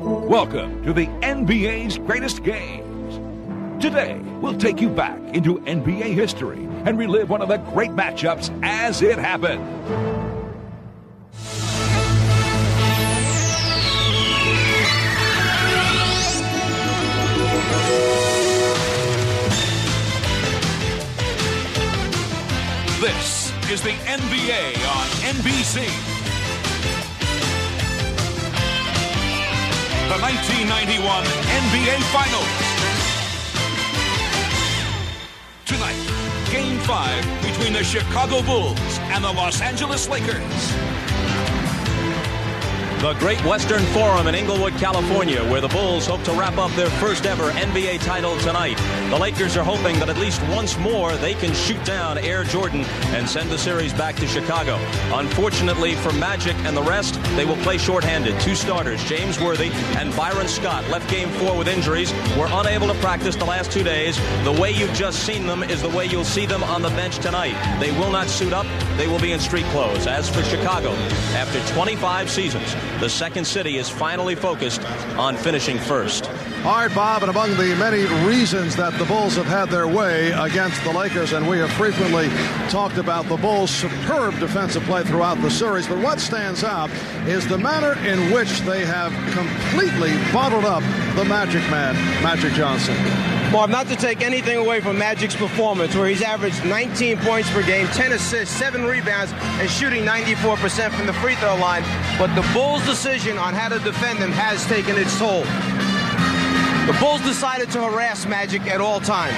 Welcome to the NBA's greatest games. Today, we'll take you back into NBA history and relive one of the great matchups as it happened. This is the NBA on NBC. The 1991 NBA Finals. Tonight, Game 5 between the Chicago Bulls and the Los Angeles Lakers. The Great Western Forum in Inglewood, California, where the Bulls hope to wrap up their first ever NBA title tonight. The Lakers are hoping that at least once more they can shoot down Air Jordan and send the series back to Chicago. Unfortunately for Magic and the rest, they will play shorthanded. Two starters, James Worthy and Byron Scott, left Game 4 with injuries, were unable to practice the last 2 days. The way you've just seen them is the way you'll see them on the bench tonight. They will not suit up. They will be in street clothes. As for Chicago, after 25 seasons, the second city is finally focused on finishing first. All right, Bob, and among the many reasons that the Bulls have had their way against the Lakers, and we have frequently talked about the Bulls' superb defensive play throughout the series, but what stands out is the manner in which they have completely bottled up the Magic Man, Magic Johnson. Bob, not to take anything away from Magic's performance, where he's averaged 19 points per game, 10 assists, 7 rebounds, and shooting 94% from the free throw line, but the Bulls' decision on how to defend him has taken its toll. The Bulls decided to harass Magic at all times.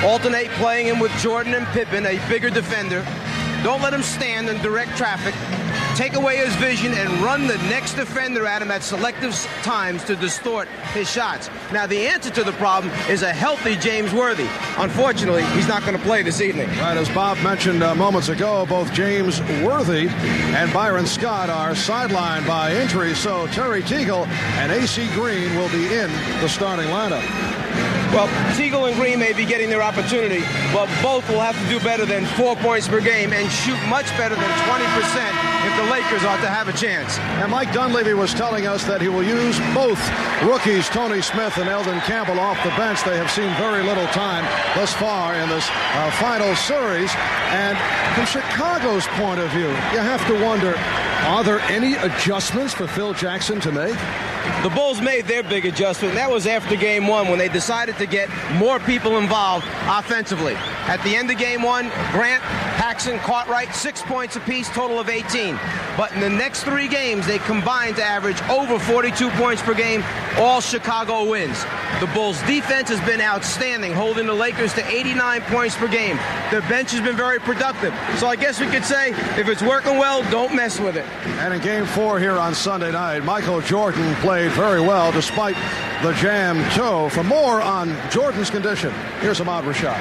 Alternate playing him with Jordan and Pippen, a bigger defender. Don't let him stand in direct traffic. Take away his vision and run the next defender at him at selective times to distort his shots. Now, the answer to the problem is a healthy James Worthy. Unfortunately, he's not going to play this evening. Right, as Bob mentioned moments ago, both James Worthy and Byron Scott are sidelined by injury, so Terry Teagle and A.C. Green will be in the starting lineup. Well, Teagle and Green may be getting their opportunity, but both will have to do better than 4 points per game and shoot much better than 20% if the Lakers are to have a chance. And Mike Dunleavy was telling us that he will use both rookies, Tony Smith and Eldon Campbell, off the bench. They have seen very little time thus far in this final series. And from Chicago's point of view, you have to wonder, are there any adjustments for Phil Jackson to make? The Bulls made their big adjustment. That was after Game 1 when they decided to get more people involved offensively. At the end of Game 1, Grant, Paxson, Cartwright, 6 points apiece, total of 18. But in the next 3 games, they combined to average over 42 points per game. All Chicago wins. The Bulls' defense has been outstanding, holding the Lakers to 89 points per game. Their bench has been very productive. So I guess we could say, if it's working well, don't mess with it. And in Game 4 here on Sunday night, Michael Jordan played very well despite the jammed toe. For more on Jordan's condition, here's Ahmad Rashad.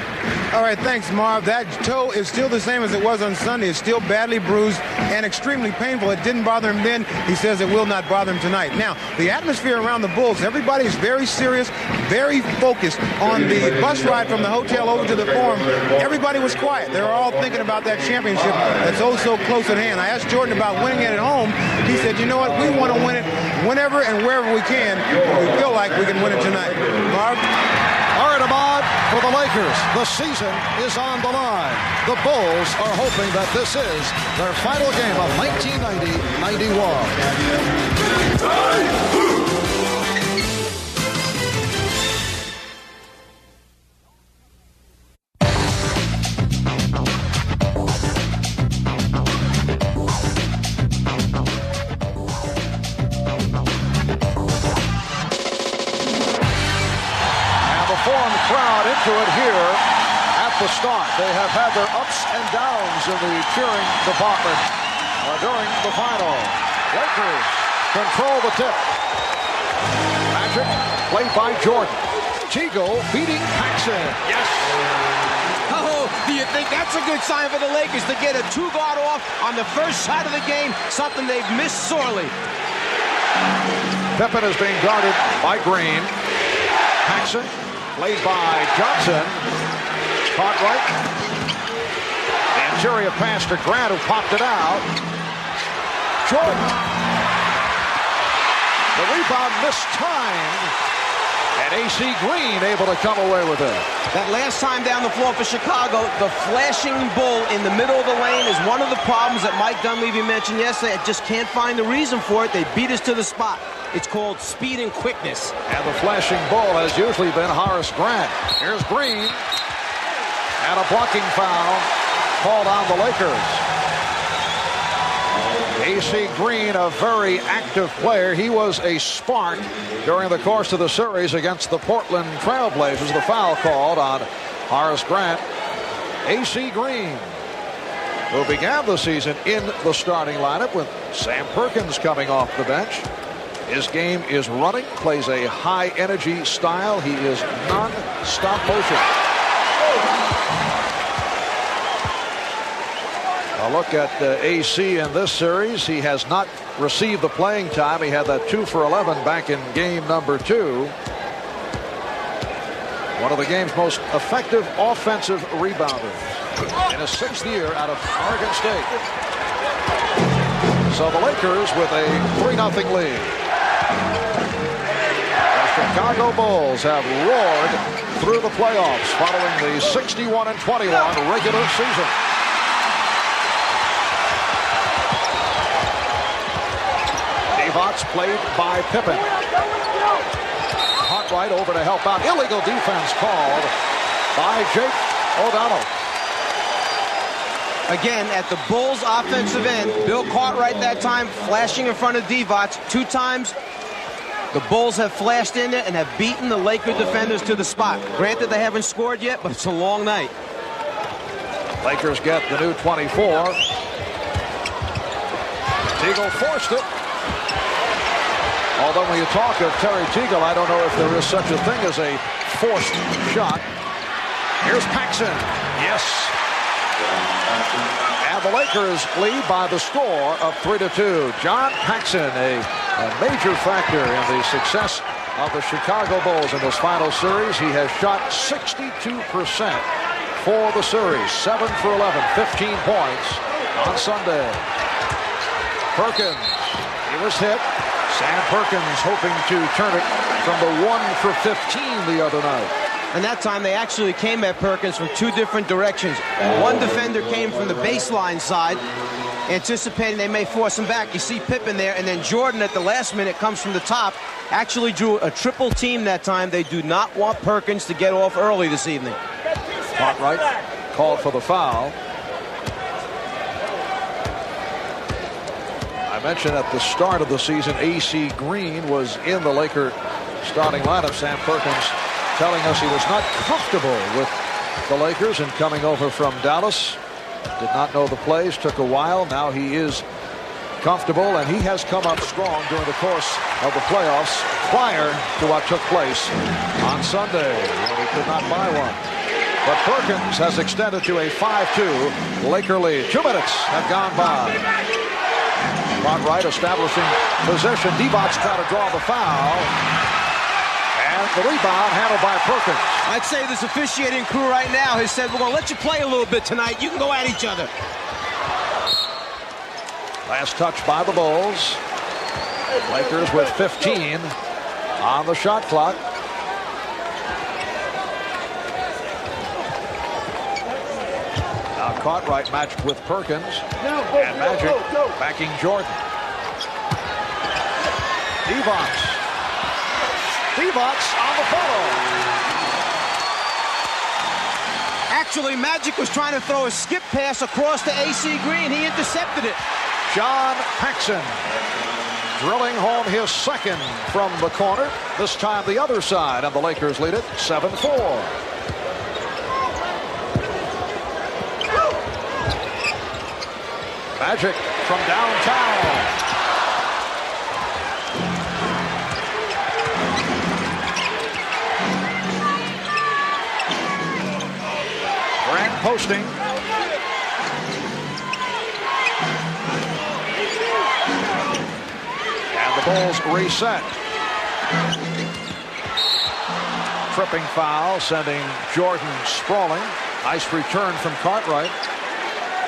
All right, thanks, Marv. That toe is still the same as it was on Sunday. It's still badly bruised and extremely painful. It didn't bother him then. He says it will not bother him tonight. Now, the atmosphere around the Bulls, everybody is very serious, very focused. On the bus ride from the hotel over to the Forum, everybody was quiet. They were all thinking about that championship that's oh so close at hand. I asked Jordan about winning it at home. He said, you know what, we want to win it whenever and wherever we can. We feel like we can win it tonight. Marv? All right, Ahmad, for the Lakers, the season is on the line. The Bulls are hoping that this is their final game of 1990-91. To it here at the start. They have had their ups and downs in the cheering department during the final. Lakers control the tip. Magic played by Jordan. Teagle beating Paxson. Yes. Oh, do you think that's a good sign for the Lakers to get a 2-guard off on the first shot of the game? Something they've missed sorely. Pippen is being guarded by Green. Paxson played by Johnson. Cartwright. Interior pass to Grant, who popped it out. Jordan. The rebound mistimed. And A.C. Green able to come away with it. That last time down the floor for Chicago, the flashing bull in the middle of the lane is one of the problems that Mike Dunleavy mentioned yesterday. I just can't find the reason for it. They beat us to the spot. It's called speed and quickness. And the flashing bull has usually been Horace Grant. Here's Green. And a blocking foul called on the Lakers. A.C. Green, a very active player. He was a spark during the course of the series against the Portland Trail Blazers. The foul called on Horace Grant. A.C. Green, who began the season in the starting lineup with Sam Perkins coming off the bench. His game is running, plays a high-energy style. He is non-stop motion. A look at AC in this series. He has not received the playing time. He had that 2 for 11 back in game number 2. One of the game's most effective offensive rebounders in his 6th year out of Oregon State. So the Lakers with a 3-0 lead. The Chicago Bulls have roared through the playoffs following the 61-21 regular season. Played by Pippen. Cartwright over to help out. Illegal defense called by Jake O'Donnell. Again, at the Bulls' offensive end, Bill Cartwright that time flashing in front of Divac 2 times. The Bulls have flashed in there and have beaten the Laker defenders to the spot. Granted, they haven't scored yet, but it's a long night. Lakers get the new 24. Teagle forced it. Although when you talk of Terry Teagle, I don't know if there is such a thing as a forced shot. Here's Paxson. Yes. And the Lakers lead by the score of 3-2. John Paxson, a major factor in the success of the Chicago Bulls in this final series. He has shot 62% for the series. 7 for 11, 15 points on Sunday. Perkins, he was hit. Sam Perkins hoping to turn it from the 1 for 15 the other night. And that time they actually came at Perkins from 2 different directions. One defender came from the baseline side, anticipating they may force him back. You see Pippen there, and then Jordan at the last minute comes from the top. Actually drew a triple team that time. They do not want Perkins to get off early this evening. Cartwright called for the foul. I mentioned at the start of the season, A.C. Green was in the Laker starting lineup. Sam Perkins telling us he was not comfortable with the Lakers and coming over from Dallas. Did not know the plays, took a while. Now he is comfortable, and he has come up strong during the course of the playoffs prior to what took place on Sunday, when he could not buy one. But Perkins has extended to a 5-2 Laker lead. 2 minutes have gone by. Cartwright establishing possession. Divac's trying to draw the foul. And the rebound handled by Perkins. I'd say this officiating crew right now has said, we're going to let you play a little bit tonight. You can go at each other. Last touch by the Bulls. Lakers with 15 on the shot clock. Now Cartwright matched with Perkins. And Magic backing Jordan. Divac on the follow. Actually, Magic was trying to throw a skip pass across to A.C. Green. He intercepted it. John Paxson drilling home his 2nd from the corner. This time the other side, and the Lakers lead it 7-4. Magic from downtown. Grant posting. And the Bulls reset. Tripping foul, sending Jordan sprawling. Nice return from Cartwright.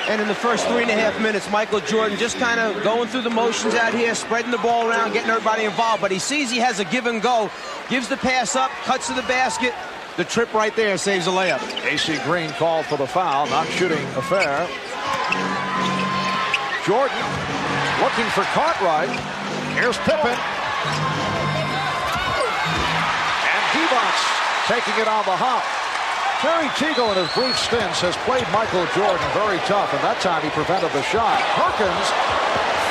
And in the first 3.5 minutes, Michael Jordan just kind of going through the motions out here, spreading the ball around, getting everybody involved. But he sees he has a give and go, gives the pass up, cuts to the basket. The trip right there saves a layup. AC Green called for the foul, not shooting affair. Jordan looking for Cartwright. Here's Pippen. And Divac taking it on the hop. Terry Teagle in his brief stints has played Michael Jordan very tough, and that time he prevented the shot. Perkins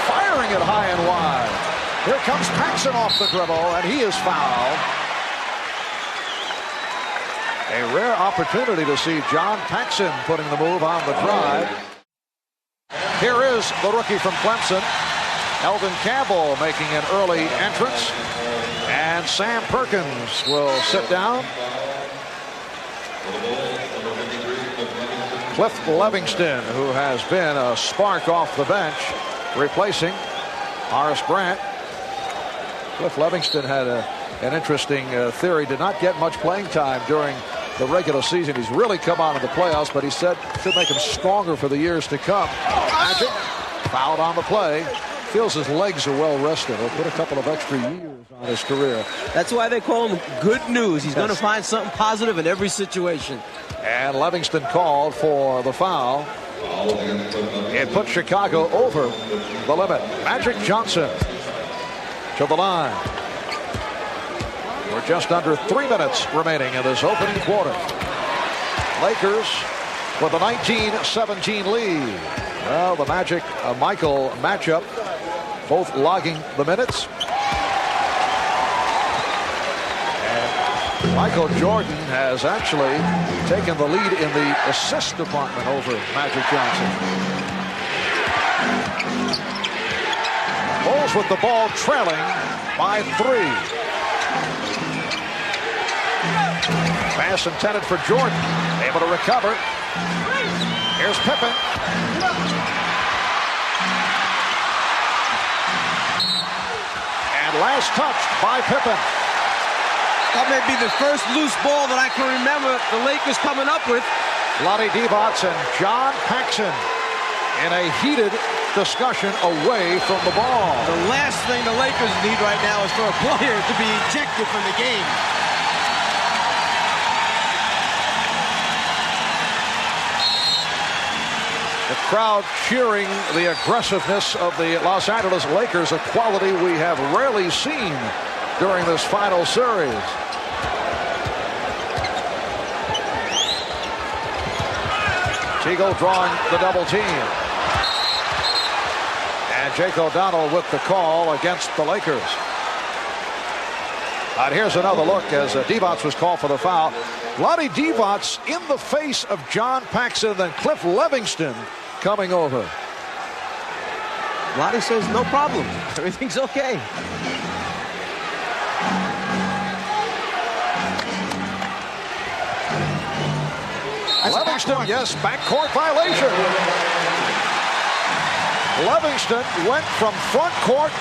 firing it high and wide. Here comes Paxson off the dribble, and he is fouled. A rare opportunity to see John Paxson putting the move on the drive. Here is the rookie from Clemson, Eldon Campbell, making an early entrance. And Sam Perkins will sit down. Cliff Levingston, who has been a spark off the bench, replacing Horace Grant. Cliff Levingston had an interesting theory. Did not get much playing time during the regular season. He's really come on in the playoffs, but he said should make him stronger for the years to come. Magic fouled on the play. Feels his legs are well rested. He'll put a couple of extra years on his career. That's why they call him good news. He's going to find something positive in every situation. And Livingston called for the foul. It put Chicago over the limit. Magic Johnson to the line. We're just under 3 minutes remaining in this opening quarter. Lakers with a 19-17 lead. Well, the Magic Michael matchup, both logging the minutes. And Michael Jordan has actually taken the lead in the assist department over Magic Johnson. Bulls with the ball trailing by 3. Pass intended for Jordan. Able to recover. Here's Pippen. And last touch by Pippen. That may be the first loose ball that I can remember the Lakers coming up with. Vlade Divac and John Paxson in a heated discussion away from the ball. The last thing the Lakers need right now is for a player to be ejected from the game. The crowd cheering the aggressiveness of the Los Angeles Lakers, a quality we have rarely seen during this final series. Teagle drawing the double team. And Jake O'Donnell with the call against the Lakers. And here's another look as Divac was called for the foul. Vlade Divac in the face of John Paxson, then Cliff Levingston coming over. Vlade says no problem. Everything's okay. Levingston, yes, backcourt violation. Levingston went from front court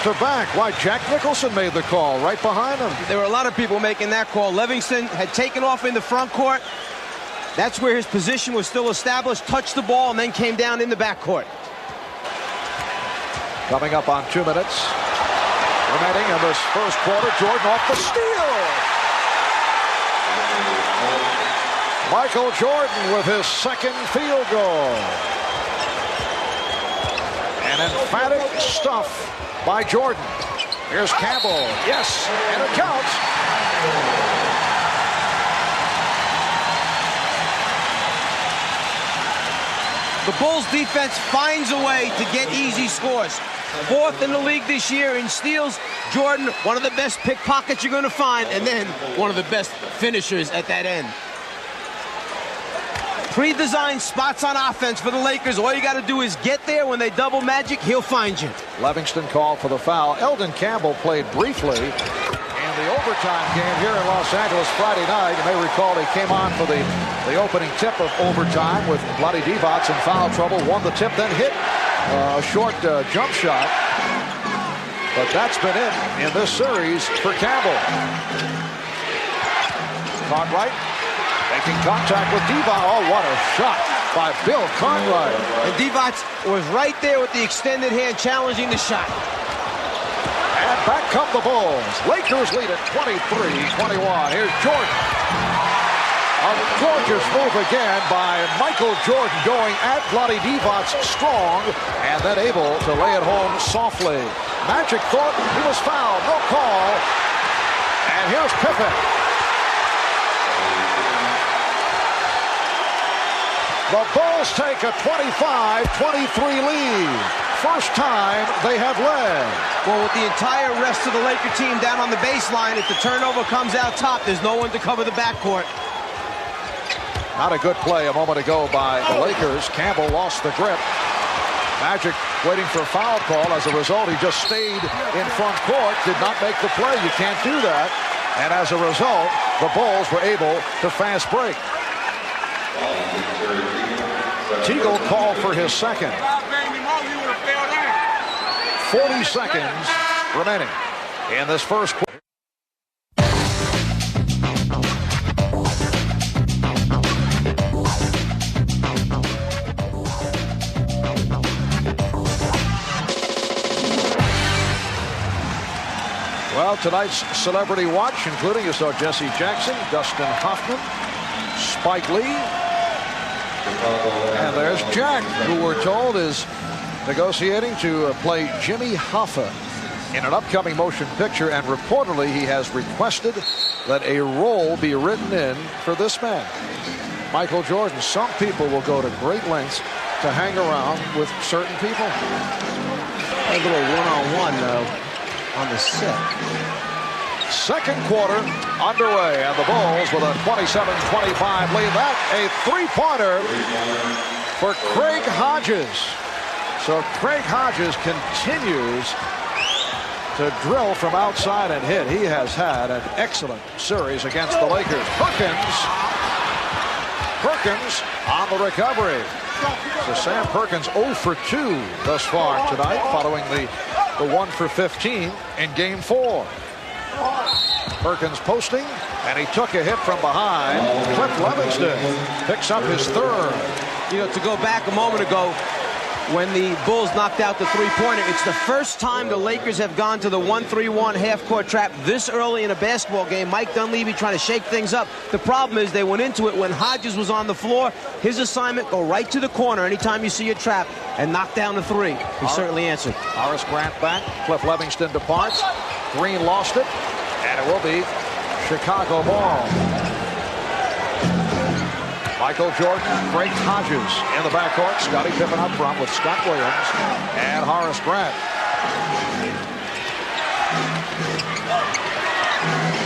to back. Why, Jack Nicholson made the call right behind him. There were a lot of people making that call. Livingston had taken off in the front court. That's where his position was still established, touched the ball, and then came down in the backcourt. Coming up on 2 minutes remaining in this first quarter. Jordan off the steal. Michael Jordan with his second field goal. An emphatic stuff by Jordan. Here's Campbell. Yes, and it counts. The Bulls defense finds a way to get easy scores. 4th in the league this year in steals. Jordan, one of the best pickpockets you're going to find, and then one of the best finishers at that end. Pre-designed spots on offense for the Lakers. All you got to do is get there. When they double Magic, he'll find you. Livingston called for the foul. Eldon Campbell played briefly in the overtime game here in Los Angeles Friday night. You may recall he came on for the opening tip of overtime with Vlade Divac in foul trouble. Won the tip, then hit a short jump shot. But that's been it in this series for Campbell. Cartwright making contact with Divac. Oh, what a shot. by Bill Cartwright. And Divac was right there with the extended hand challenging the shot. And back come the Bulls. Lakers lead at 23-21. Here's Jordan. A gorgeous move again by Michael Jordan, going at Vlade Divac strong and then able to lay it home softly. Magic thought he was fouled. No call. And here's Pippen. The Bulls take a 25-23 lead. First time they have led. Well, with the entire rest of the Laker team down on the baseline, if the turnover comes out top, there's no one to cover the backcourt. Not a good play a moment ago by the Lakers. Campbell lost the grip. Magic waiting for a foul call. As a result, he just stayed in front court, did not make the play. You can't do that. And as a result, the Bulls were able to fast break. Teagle called for his second. 40 seconds remaining in this first quarter. Well, tonight's Celebrity Watch, including you saw Jesse Jackson, Dustin Hoffman, Spike Lee, and there's Jack, who we're told is negotiating to play Jimmy Hoffa in an upcoming motion picture, and reportedly he has requested that a role be written in for this man, Michael Jordan. Some people will go to great lengths to hang around with certain people. A little one-on-one on the set. Second quarter underway, and the Bulls with a 27-25 lead. That a three-pointer for Craig Hodges. So Craig Hodges continues to drill from outside and hit. He has had an excellent series against the Lakers. Perkins on the recovery. So Sam Perkins 0 for 2 thus far tonight, following the 1 for 15 in Game 4. Perkins posting, and he took a hit from behind. Cliff Levingston picks up his third. You know, to go back a moment ago, when the Bulls knocked out the three-pointer, it's the first time the Lakers have gone to the 1-3-1 half-court trap this early in a basketball game. Mike Dunleavy trying to shake things up. The problem is they went into it when Hodges was on the floor. His assignment, go right to the corner anytime you see a trap and knock down the three. He certainly answered. Horace Grant back. Cliff Levingston departs. Green lost it, and it will be Chicago ball. Michael Jordan, Craig Hodges in the backcourt. Scottie Pippen up front with Scott Williams and Horace Grant.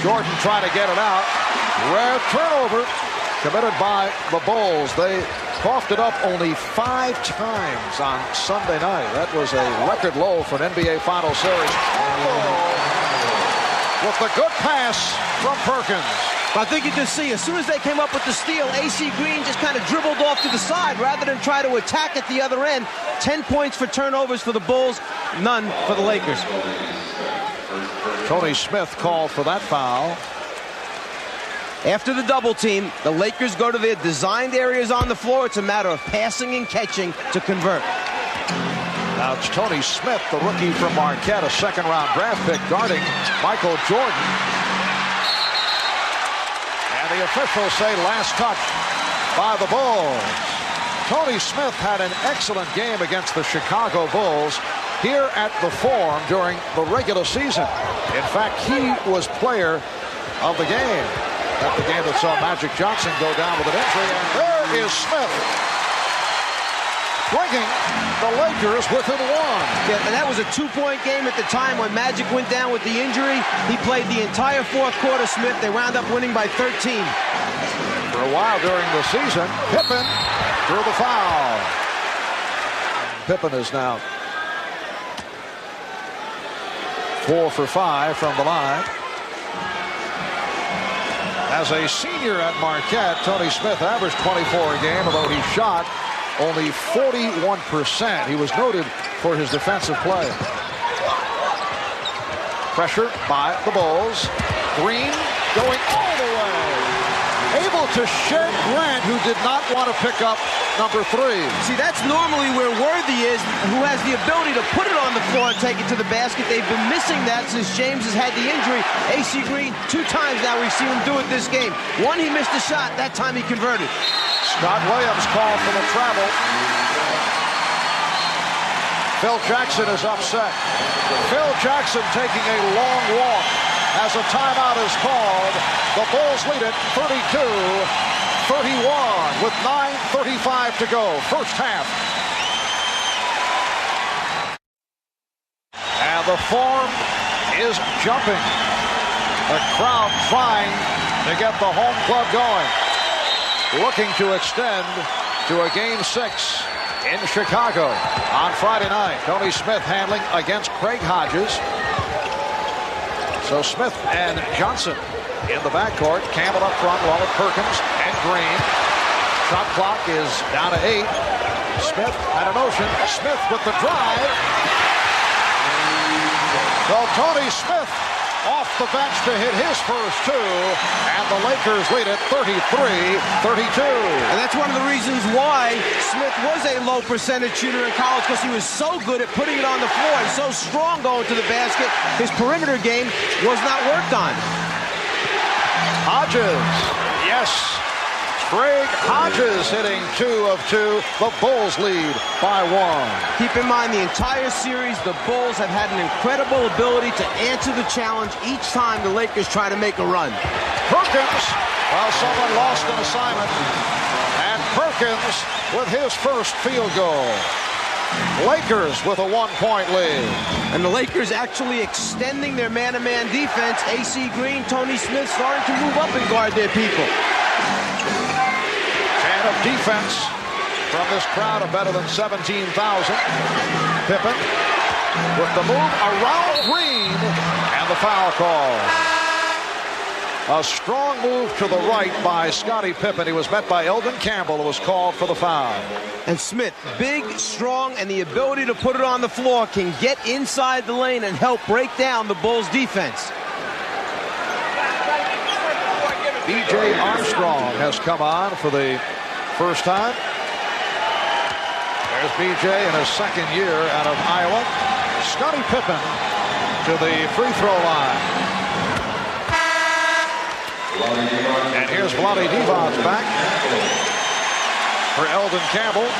Jordan trying to get it out. Rare turnover committed by the Bulls. They coughed it up only 5 times on Sunday night. That was a record low for an NBA Finals series. With the good pass from Perkins. I think you just see, as soon as they came up with the steal, AC Green just kind of dribbled off to the side rather than try to attack at the other end. 10 points for turnovers for the Bulls, none for the Lakers. Tony Smith called for that foul. After the double team, the Lakers go to their designed areas on the floor. It's a matter of passing and catching to convert. Now it's Tony Smith, the rookie from Marquette, a second-round draft pick, guarding Michael Jordan. And the officials say last touch by the Bulls. Tony Smith had an excellent game against the Chicago Bulls here at the Forum during the regular season. In fact, he was player of the game. At the game that saw Magic Johnson go down with an injury. And there is Smith, bringing the Lakers within 1. Yeah, and that was a 2-point game at the time when Magic went down with the injury. He played the entire fourth quarter, Smith. They wound up winning by 13. For a while during the season, Pippen drew the foul. Pippen is now 4 for 5 from the line. As a senior at Marquette, Tony Smith averaged 24 a game, although he shot only 41%. He was noted for his defensive play. Pressure by the Bulls. Green going all the way. Able to Shea Grant, who did not want to pick up number 3. See, that's normally where Worthy is, who has the ability to put it on the floor and take it to the basket. They've been missing that since James has had the injury. AC Green, 2 times now we've seen him do it this game. One, he missed a shot. That time he converted. Scott Williams called for the travel. Phil Jackson is upset. Phil Jackson taking a long walk as a timeout is called. The Bulls lead it 32-31 with 9:35 to go. First half. And the form is jumping. The crowd trying to get the home club going. Looking to extend to a Game 6 in Chicago on Friday night. Tony Smith handling against Craig Hodges. So Smith and Johnson in the backcourt. Campbell up front along with Perkins and Green. Shot clock is down to 8. Smith had a motion. Smith with the drive. So Tony Smith off the bench to hit his first 2, and the Lakers lead it 33-32. And that's one of the reasons why Smith was a low percentage shooter in college, because he was so good at putting it on the floor and so strong going to the basket. His perimeter game was not worked on. Hodges, yes. Craig Hodges hitting 2 of 2. The Bulls lead by 1. Keep in mind, the entire series, the Bulls have had an incredible ability to answer the challenge each time the Lakers try to make a run. Perkins, well, someone lost an assignment. And Perkins with his first field goal. Lakers with a 1-point lead. And the Lakers actually extending their man-to-man defense. AC Green, Tony Smith starting to move up and guard their people. Of defense from this crowd of better than 17,000. Pippen with the move around Green and the foul call. A strong move to the right by Scottie Pippen. He was met by Eldon Campbell, who was called for the foul. And Smith, big, strong, and the ability to put it on the floor, can get inside the lane and help break down the Bulls' defense. B.J. Armstrong has come on for the first time. There's B.J. in his second year out of Iowa. Scottie Pippen to the free throw line. And here's Vlade Divac back for Eldon Campbell.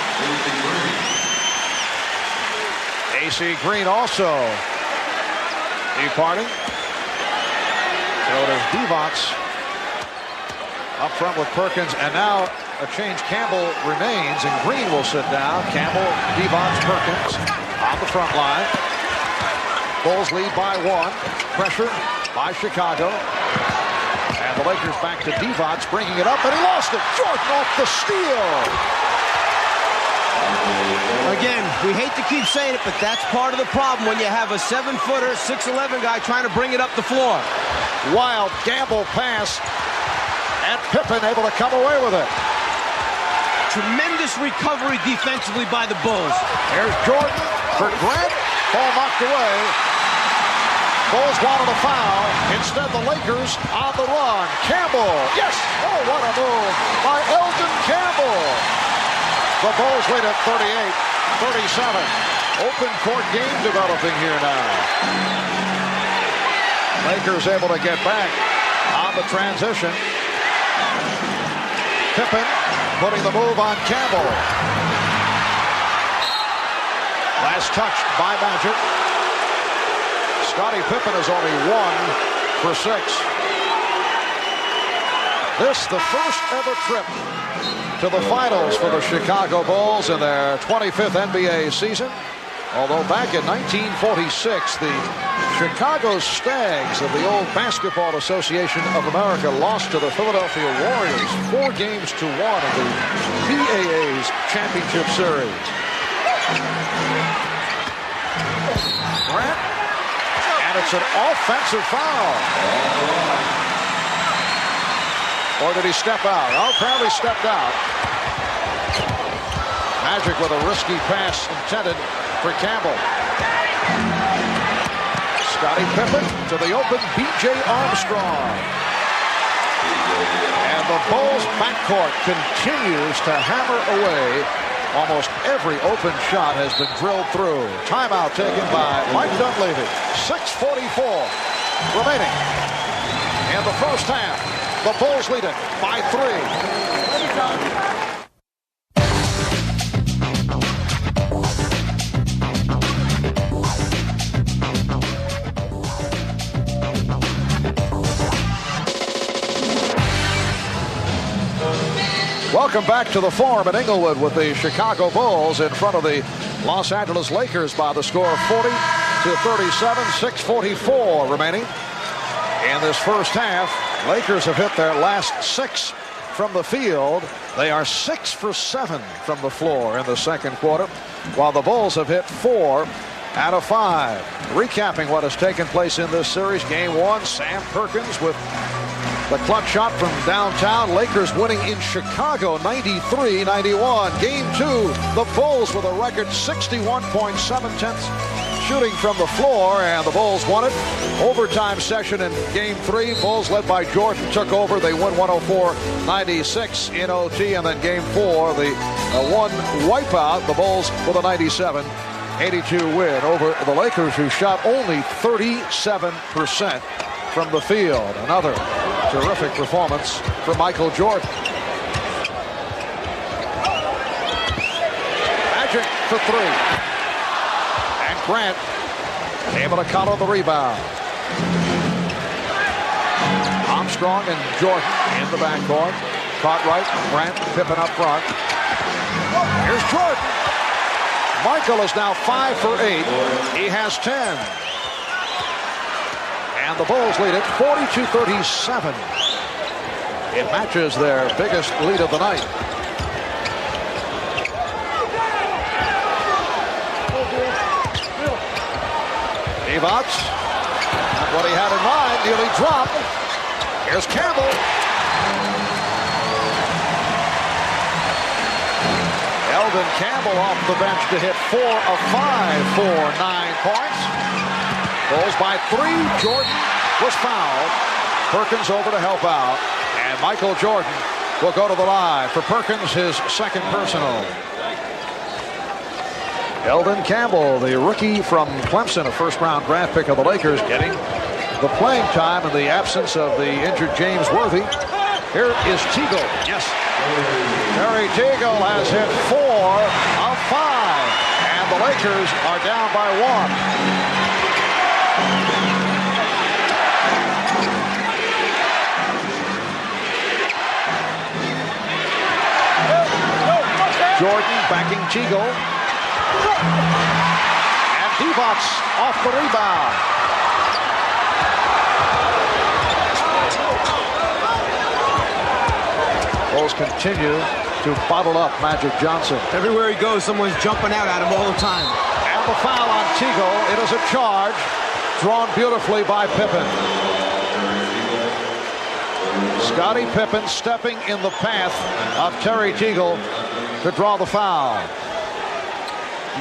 AC Green also departing. So there's Divac up front with Perkins, and now a change. Campbell remains, and Green will sit down. Campbell, Divac, Perkins on the front line. Bulls lead by 1. Pressure by Chicago. And the Lakers back to Divac, bringing it up, and he lost it. Jordan off the steal. Again, we hate to keep saying it, but that's part of the problem when you have a 7-footer, 6'11" guy trying to bring it up the floor. Wild gamble pass, and Pippen able to come away with it. Tremendous recovery defensively by the Bulls. Here's Jordan for Grant. Ball knocked away. Bulls wanted a foul. Instead, the Lakers on the run. Campbell. Yes. Oh, what a move by Eldon Campbell. The Bulls lead at 38-37. Open court game developing here now. Lakers able to get back on the transition. Pippen putting the move on Campbell. Last touch by Magic. Scottie Pippen is only 1 for 6. This the first ever trip to the finals for the Chicago Bulls in their 25th NBA season. Although back in 1946, the Chicago Stags of the old Basketball Association of America lost to the Philadelphia Warriors 4 games to 1 in the BAA's championship series. Grant, and it's an offensive foul. Or did he step out? Oh, apparently stepped out. Magic with a risky pass intended for Campbell. Scottie Pippen to the open B.J. Armstrong. And the Bulls backcourt continues to hammer away. Almost every open shot has been drilled through. Timeout taken by Mike Dunleavy. 6:44 remaining in the first half. The Bulls lead it by 3. Welcome back to the Forum at Inglewood with the Chicago Bulls in front of the Los Angeles Lakers by the score of 40-37, 6:44 remaining. In this first half, Lakers have hit their last 6 from the field. They are 6 for 7 from the floor in the second quarter, while the Bulls have hit 4 out of 5. Recapping what has taken place in this series, Game 1, Sam Perkins with the clutch shot from downtown. Lakers winning in Chicago 93-91. Game 2, the Bulls with a record 61.7 shooting from the floor, and the Bulls won it. Overtime session in Game 3. Bulls led by Jordan took over. They won 104-96 in OT, and then Game 4, the one wipeout. The Bulls with a 97-82 win over the Lakers, who shot only 37% from the field. Another terrific performance from Michael Jordan. Magic for 3. And Grant able to counter the rebound. Armstrong and Jordan in the backcourt. Cartwright, Grant, Pippen up front. Here's Jordan. Michael is now 5 for 8. He has 10. And the Bulls lead it 42-37. It matches their biggest lead of the night. Divac, not what he had in mind, nearly dropped. Here's Campbell. Eldon Campbell off the bench to hit 4 of 5 for 9 points. Bulls by 3. Jordan was fouled. Perkins over to help out. And Michael Jordan will go to the line for Perkins, his second personal. Eldon Campbell, the rookie from Clemson, a first-round draft pick of the Lakers, getting the playing time in the absence of the injured James Worthy. Here is Teagle. Yes. Terry Teagle has hit 4 of 5. And the Lakers are down by 1. Jordan backing Teagle. And Divac off the rebound. Bulls continue to bottle up Magic Johnson. Everywhere he goes, someone's jumping out at him all the time. And the foul on Teagle. It is a charge drawn beautifully by Pippen. Scottie Pippen stepping in the path of Terry Teagle to draw the foul.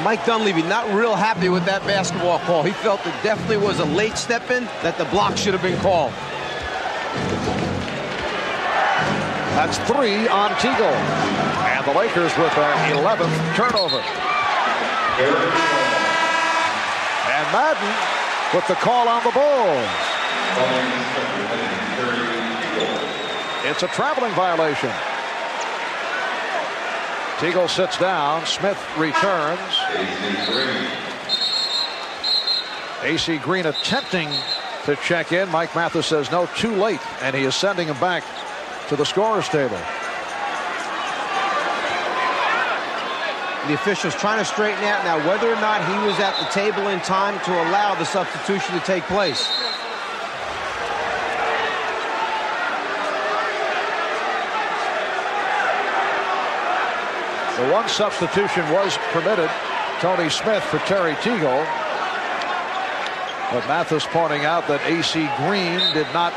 Mike Dunleavy not real happy with that basketball call. He felt it definitely was a late step in, that the block should have been called. That's 3 on Teagle. And the Lakers with their 11th turnover. And Madden with the call on the Bulls. It's a traveling violation. Teagle sits down. Smith returns. AC Green attempting to check in. Mike Mathis says no, too late, and he is sending him back to the scorer's table. The officials trying to straighten out now whether or not he was at the table in time to allow the substitution to take place. The one substitution was permitted, Tony Smith for Terry Teagle. But Mathis pointing out that AC Green did not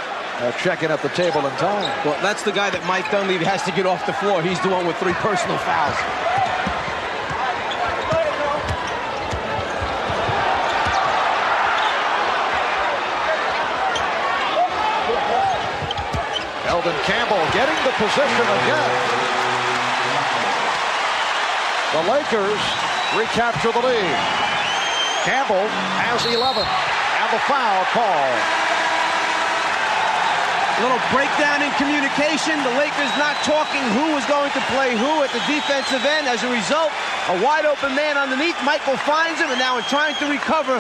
check in at the table in time. Well, that's the guy that Mike Dunleavy has to get off the floor. He's the one with 3 personal fouls. Elvin Campbell getting the position again. The Lakers recapture the lead. Campbell has 11, and the foul call. A little breakdown in communication. The Lakers not talking who was going to play who at the defensive end. As a result, a wide open man underneath. Michael finds him, and now in trying to recover,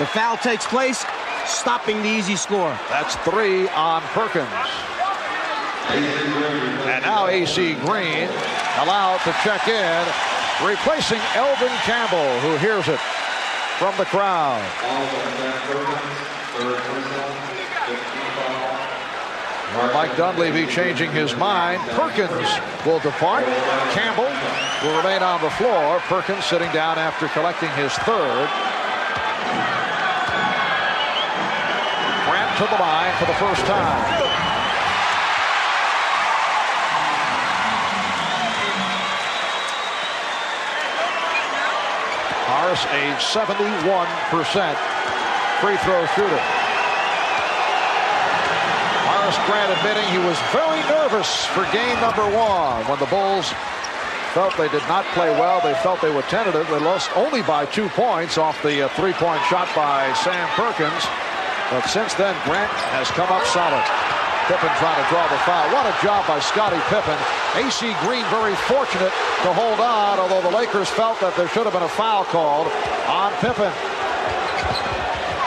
the foul takes place, stopping the easy score. That's 3 on Perkins. And now A.C. Green allowed to check in, replacing Elvin Campbell, who hears it from the crowd. Mike Dunleavy changing his mind. Perkins will depart. Campbell will remain on the floor. Perkins sitting down after collecting his third. Grant to the line for the first time. Harris, a 71% free throw shooter. Grant admitting he was very nervous for game number 1 when the Bulls felt they did not play well. They felt they were tentative. They lost only by 2 points off the three-point shot by Sam Perkins. But since then, Grant has come up solid. Pippen trying to draw the foul. What a job by Scottie Pippen. A.C. Green very fortunate to hold on, although the Lakers felt that there should have been a foul called on Pippen.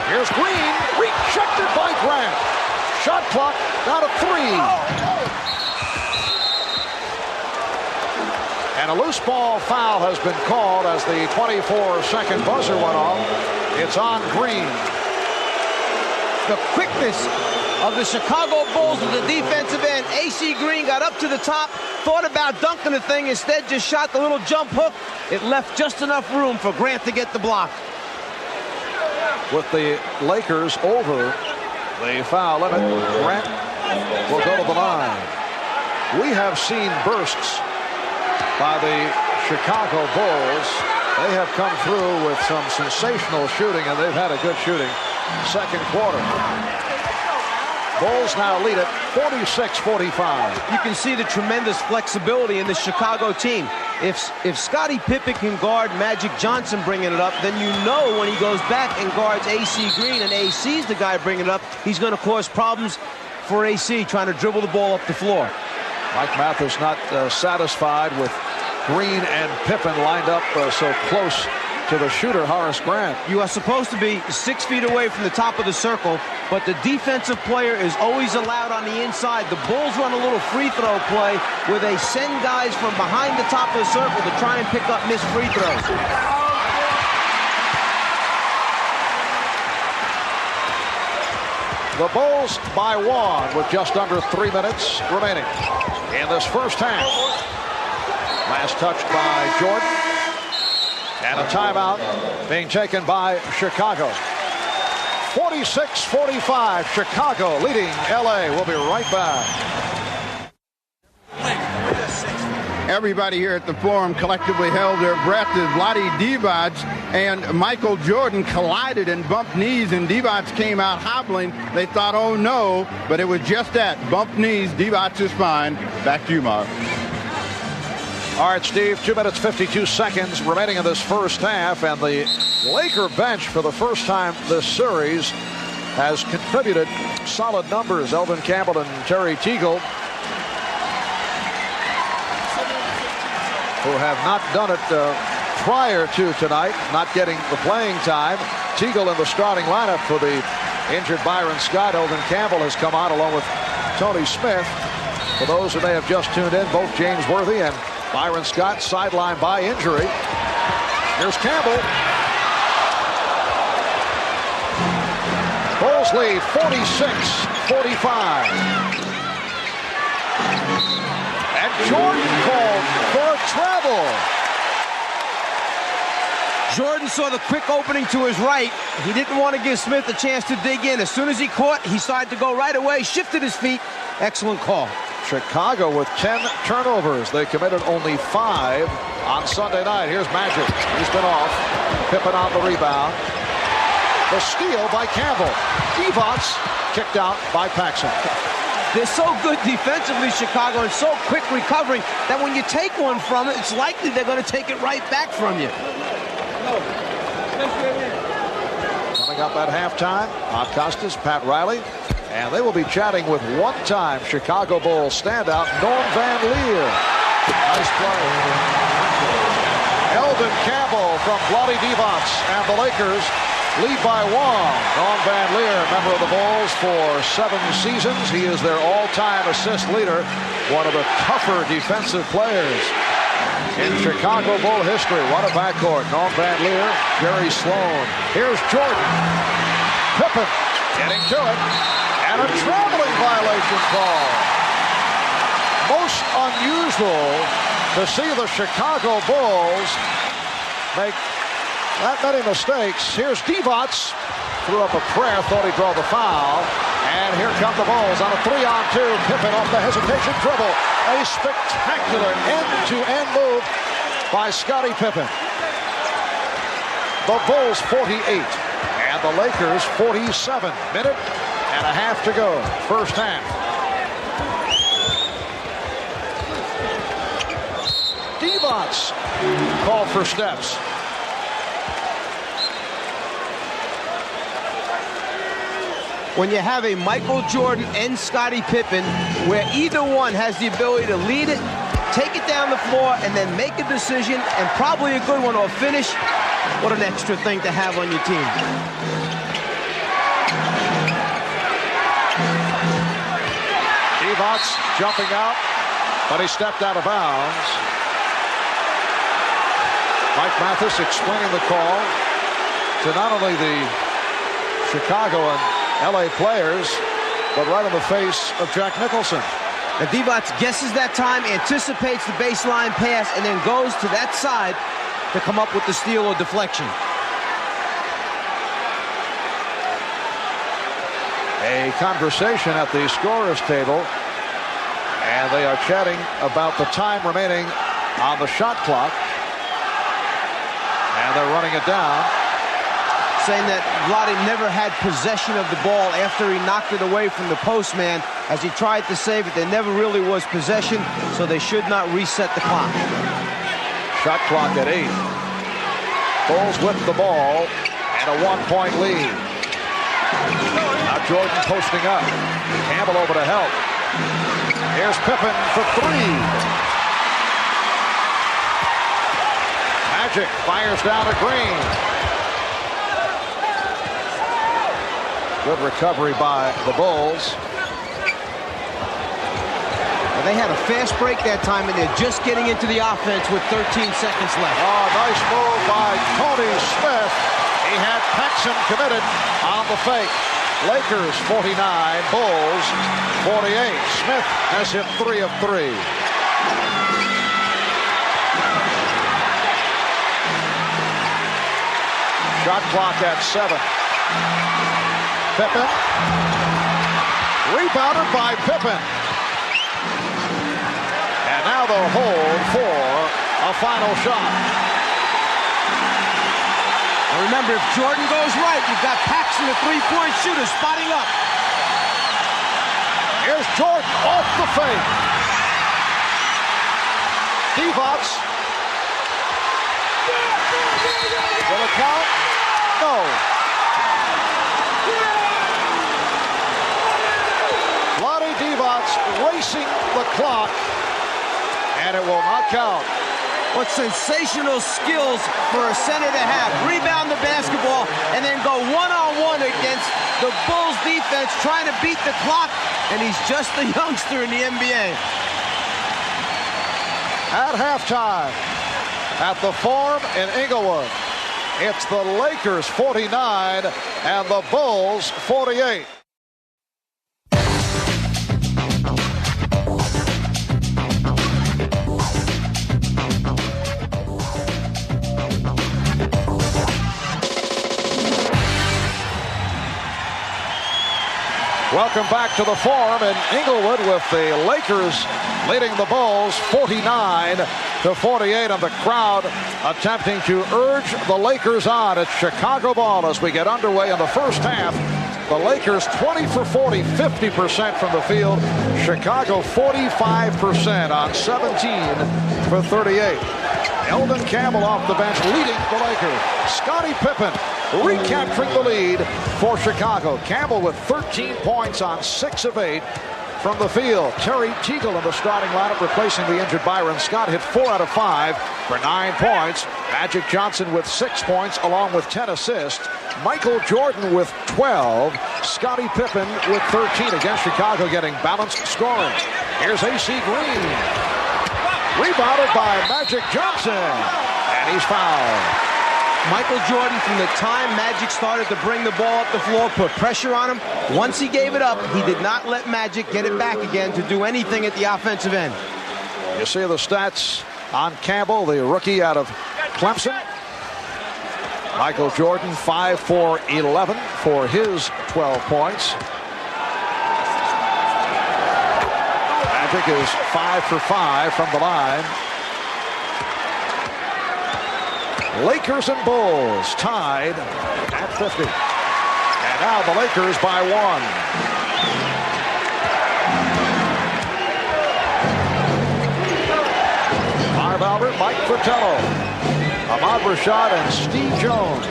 Here's Green, rejected by Grant. Shot clock down to 3. And a loose ball foul has been called as the 24-second buzzer went off. It's on Green. The quickness of the Chicago Bulls at the defensive end. A.C. Green got up to the top, thought about dunking the thing, instead just shot the little jump hook. It left just enough room for Grant to get the block. With the Lakers over the foul limit, Grant will go to the line. We have seen bursts by the Chicago Bulls. They have come through with some sensational shooting, and they've had a good shooting second quarter. Bulls now lead it 46-45. You can see the tremendous flexibility in the Chicago team. If Scottie Pippen can guard Magic Johnson bringing it up, then you know when he goes back and guards A.C. Green, and A.C.'s the guy bringing it up, he's going to cause problems for A.C. trying to dribble the ball up the floor. Mike Mathis not satisfied with Green and Pippen lined up so close to the shooter, Horace Grant. You are supposed to be 6 feet away from the top of the circle, but the defensive player is always allowed on the inside. The Bulls run a little free throw play where they send guys from behind the top of the circle to try and pick up missed free throws. The Bulls by 1 with just under 3 minutes remaining in this first half. Last touch by Jordan. And a timeout being taken by Chicago. 46-45, Chicago leading LA. We'll be right back. Everybody here at the Forum collectively held their breath as Vlade Divac and Michael Jordan collided and bumped knees, and Divac came out hobbling. They thought, oh no, but it was just that. Bumped knees, Divac is fine. Back to you, Mark. All right, Steve, 2 minutes, 52 seconds remaining in this first half, and the Laker bench for the first time this series has contributed solid numbers. Elvin Campbell and Terry Teagle, who have not done it prior to tonight, not getting the playing time. Teagle in the starting lineup for the injured Byron Scott. Elvin Campbell has come on along with Tony Smith. For those who may have just tuned in, both James Worthy and Byron Scott sidelined by injury. Here's Campbell. Bulls lead 46-45. And Jordan called for travel. Jordan saw the quick opening to his right. He didn't want to give Smith a chance to dig in. As soon as he caught, he started to go right away, shifted his feet. Excellent call. Chicago with 10 turnovers. They committed only 5 on Sunday night. Here's Magic. He's been off. Pippen on the rebound. The steal by Campbell. Divac kicked out by Paxson. They're so good defensively, Chicago, and so quick recovering that when you take one from it, it's likely they're going to take it right back from you. Coming up at halftime, Bob Costas, Pat Riley, and they will be chatting with one-time Chicago Bulls standout Norm Van Leer. Nice play. Elvin Campbell from Vlade Divac, and the Lakers lead by one. Norm Van Leer, member of the Bulls for 7 seasons. He is their all-time assist leader, one of the tougher defensive players in Chicago Bull history. What a backcourt. Norm Van Leer, Jerry Sloan. Here's Jordan. Pippen getting to it. And a traveling violation call. Most unusual to see the Chicago Bulls make that many mistakes. Here's Divac. Threw up a prayer, thought he'd draw the foul. And here come the Bulls on a 3-on-2. Pippen off the hesitation dribble. A spectacular end-to-end move by Scottie Pippen. The Bulls 48 and the Lakers 47. Minute and a half to go. First half. Divac called for steps. When you have a Michael Jordan and Scottie Pippen, where either one has the ability to lead it, take it down the floor, and then make a decision, and probably a good one or finish, what an extra thing to have on your team. Divac jumping out, but he stepped out of bounds. Mike Mathis explaining the call to not only the Chicago and LA players, but right in the face of Jack Nicholson. And Divac guesses that time, anticipates the baseline pass, and then goes to that side to come up with the steal or deflection. A conversation at the scorer's table, and they are chatting about the time remaining on the shot clock, and they're running it down. Saying that Vlade never had possession of the ball after he knocked it away from the postman as he tried to save it. There never really was possession, so they should not reset the clock. Shot clock at 8. Bulls whip the ball and a 1-point lead. Now Jordan posting up. Campbell over to help. Here's Pippen for 3. Magic fires down to Green. Good recovery by the Bulls. Well, they had a fast break that time, and they're just getting into the offense with 13 seconds left. Oh, nice move by Tony Smith. He had Paxson committed on the fake. Lakers 49, Bulls 48. Smith has hit 3 of 3. Shot clock at 7. Pippen. Rebounded by Pippen. And now they'll hold for a final shot. And remember, if Jordan goes right, you've got Paxson, the three-point shooter, spotting up. Here's Jordan off the fake. Divac. Will it count? No. Vlade Divac racing the clock, and it will not count. What sensational skills for a center to have. Rebound the basketball and then go one-on-one against the Bulls defense trying to beat the clock, and he's just a youngster in the NBA. At halftime at the Forum in Inglewood, it's the Lakers 49 and the Bulls 48. Welcome back to the Forum in Inglewood with the Lakers leading the Bulls 49-48, and the crowd attempting to urge the Lakers on. It's Chicago ball as we get underway in the first half The Lakers 20 for 40, 50% from the field. Chicago 45% on 17 for 38. Eldon Campbell off the bench leading the Lakers. Scottie Pippen recapturing the lead for Chicago. Campbell with 13 points on 6 of 8 from the field. Terry Teagle in the starting lineup replacing the injured Byron Scott. Hit 4 out of 5 for 9 points. Magic Johnson with 6 points along with 10 assists. Michael Jordan with 12. Scottie Pippen with 13 against Chicago, getting balanced scoring. Here's A.C. Green. Rebounded by Magic Johnson. And he's fouled. Michael Jordan, from the time Magic started to bring the ball up the floor, put pressure on him. Once he gave it up, he did not let Magic get it back again to do anything at the offensive end. You see the stats on Campbell, the rookie out of Clemson. Michael Jordan 5 for 11 for his 12 points. Magic is 5 for 5 from the line. Lakers and Bulls tied at 50. And now the Lakers by 1. Marv Albert, Mike Fratello, Ahmad Rashad, and Steve Jones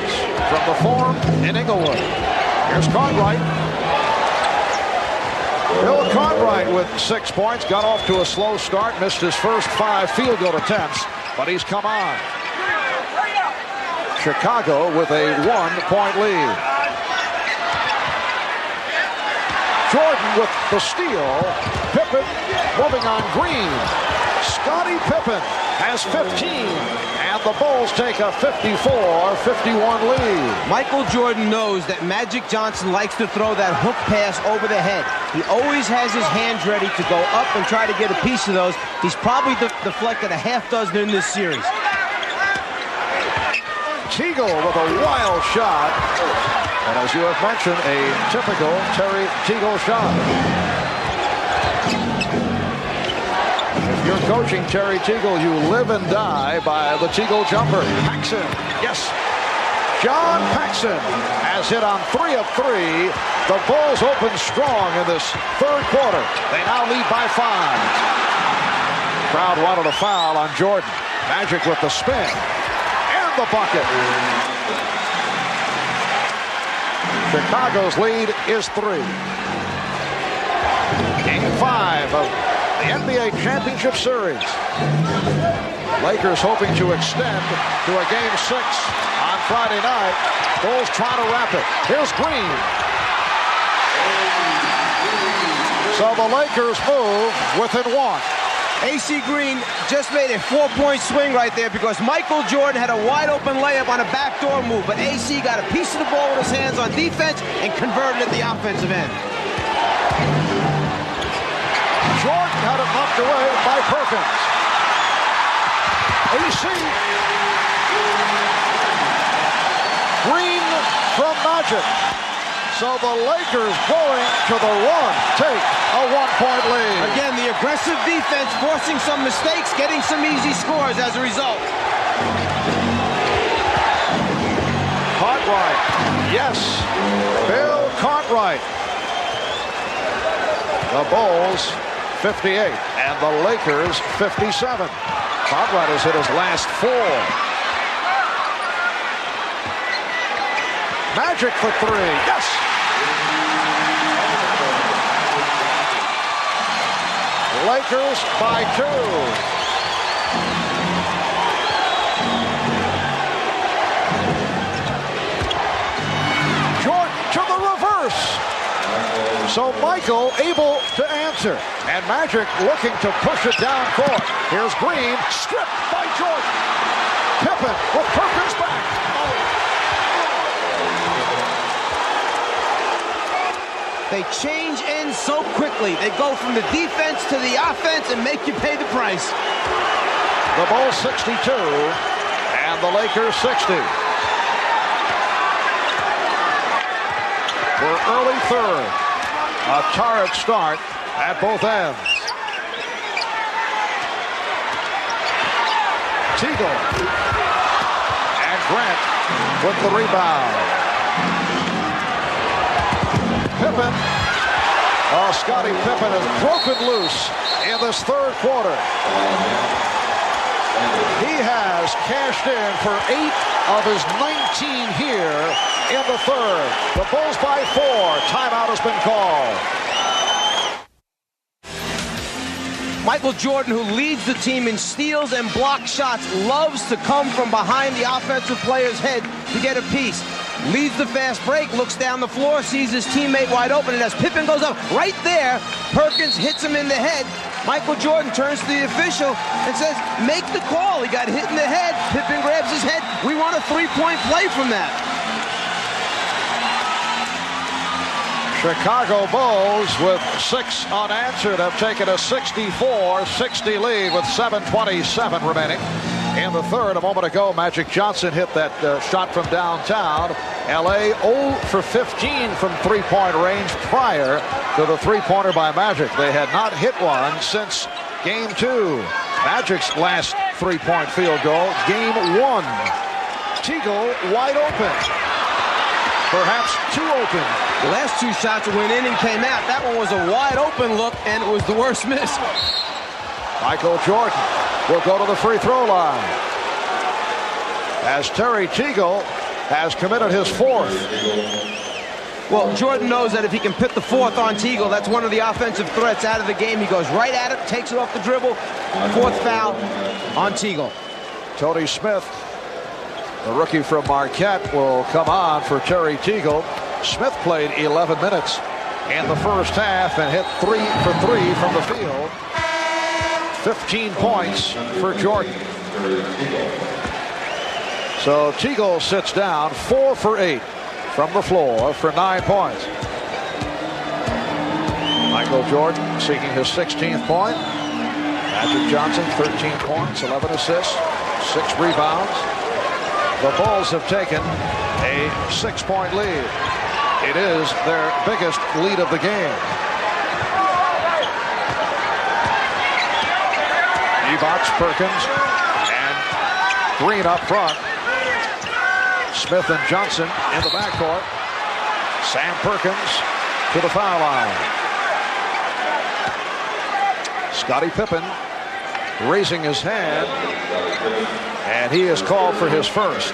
from the Forum in Inglewood. Here's Cartwright. Bill Cartwright with 6 points. Got off to a slow start. Missed his first 5 field goal attempts, but he's come on. Chicago with a 1-point lead. Jordan with the steal. Pippen moving on Green. Scottie Pippen has 15, and the Bulls take a 54-51 lead. Michael Jordan knows that Magic Johnson likes to throw that hook pass over the head. He always has his hands ready to go up and try to get a piece of those. He's probably deflected a half dozen in this series. Teagle with a wild shot. And as you have mentioned, a typical Terry Teagle shot. If you're coaching Terry Teagle, you live and die by the Teagle jumper. Paxson, yes. John Paxson has hit on 3 of 3. The Bulls open strong in this third quarter. They now lead by 5. Crowd wanted a foul on Jordan. Magic with the spin. The bucket. Chicago's lead is 3. Game 5 of the NBA Championship Series. Lakers hoping to extend to a Game 6 on Friday night. Bulls trying to wrap it. Here's Green. So the Lakers move within 1. A.C. Green just made a 4-point swing right there because Michael Jordan had a wide-open layup on a backdoor move, but A.C. got a piece of the ball with his hands on defense and converted at the offensive end. Jordan had it knocked away by Perkins. A.C. Green from Magic. So the Lakers going to the run take a 1-point lead. Again, the aggressive defense forcing some mistakes, getting some easy scores as a result. Cartwright, yes, Bill Cartwright. The Bulls 58 and the Lakers 57. Cartwright has hit his last 4. Magic for 3, yes! Lakers by 2. Jordan to the reverse. So Michael able to answer. And Magic looking to push it down court. Here's Green, stripped by Jordan. Pippen with Perkins back. They change ends so quickly. They go from the defense to the offense and make you pay the price. The Bulls 62 and the Lakers 60. We're early third. A torrid start at both ends. Teagle and Grant with the rebound. Pippen. Oh, Scottie Pippen has broken loose in this third quarter. He has cashed in for 8 of his 19 here in the third. The Bulls by 4. Timeout has been called. Michael Jordan, who leads the team in steals and block shots, loves to come from behind the offensive player's head to get a piece. Leads the fast break, looks down the floor, sees his teammate wide open, and as Pippen goes up right there, Perkins hits him in the head. Michael Jordan turns to the official and says, make the call. He got hit in the head. Pippen grabs his head. We want a three-point play from that. Chicago Bulls with 6 unanswered have taken a 64-60 lead with 7:27 remaining. In the third, a moment ago, Magic Johnson hit that shot from downtown. L.A. 0 for 15 from three-point range prior to the three-pointer by Magic. They had not hit one since Game 2. Magic's last three-point field goal, Game 1. Teagle wide open. Perhaps too open. The last 2 shots went in and came out. That one was a wide open look, and it was the worst miss. Michael Jordan will go to the free throw line as Terry Teagle has committed his 4th. Well, Jordan knows that if he can put the 4th on Teagle, that's one of the offensive threats out of the game. He goes right at it, takes it off the dribble. 4th foul on Teagle. Tony Smith, the rookie from Marquette, will come on for Terry Teagle. Smith played 11 minutes in the first half and hit 3 for 3 from the field. 15 points for Jordan. So Teagle sits down 4 for 8 from the floor for 9 points. Michael Jordan seeking his 16th point. Magic Johnson 13 points, 11 assists, 6 rebounds. The Bulls have taken a 6-point lead. It is their biggest lead of the game. Divac, Perkins, and Green up front. Smith and Johnson in the backcourt. Sam Perkins to the foul line. Scottie Pippen raising his hand, and he is called for his first.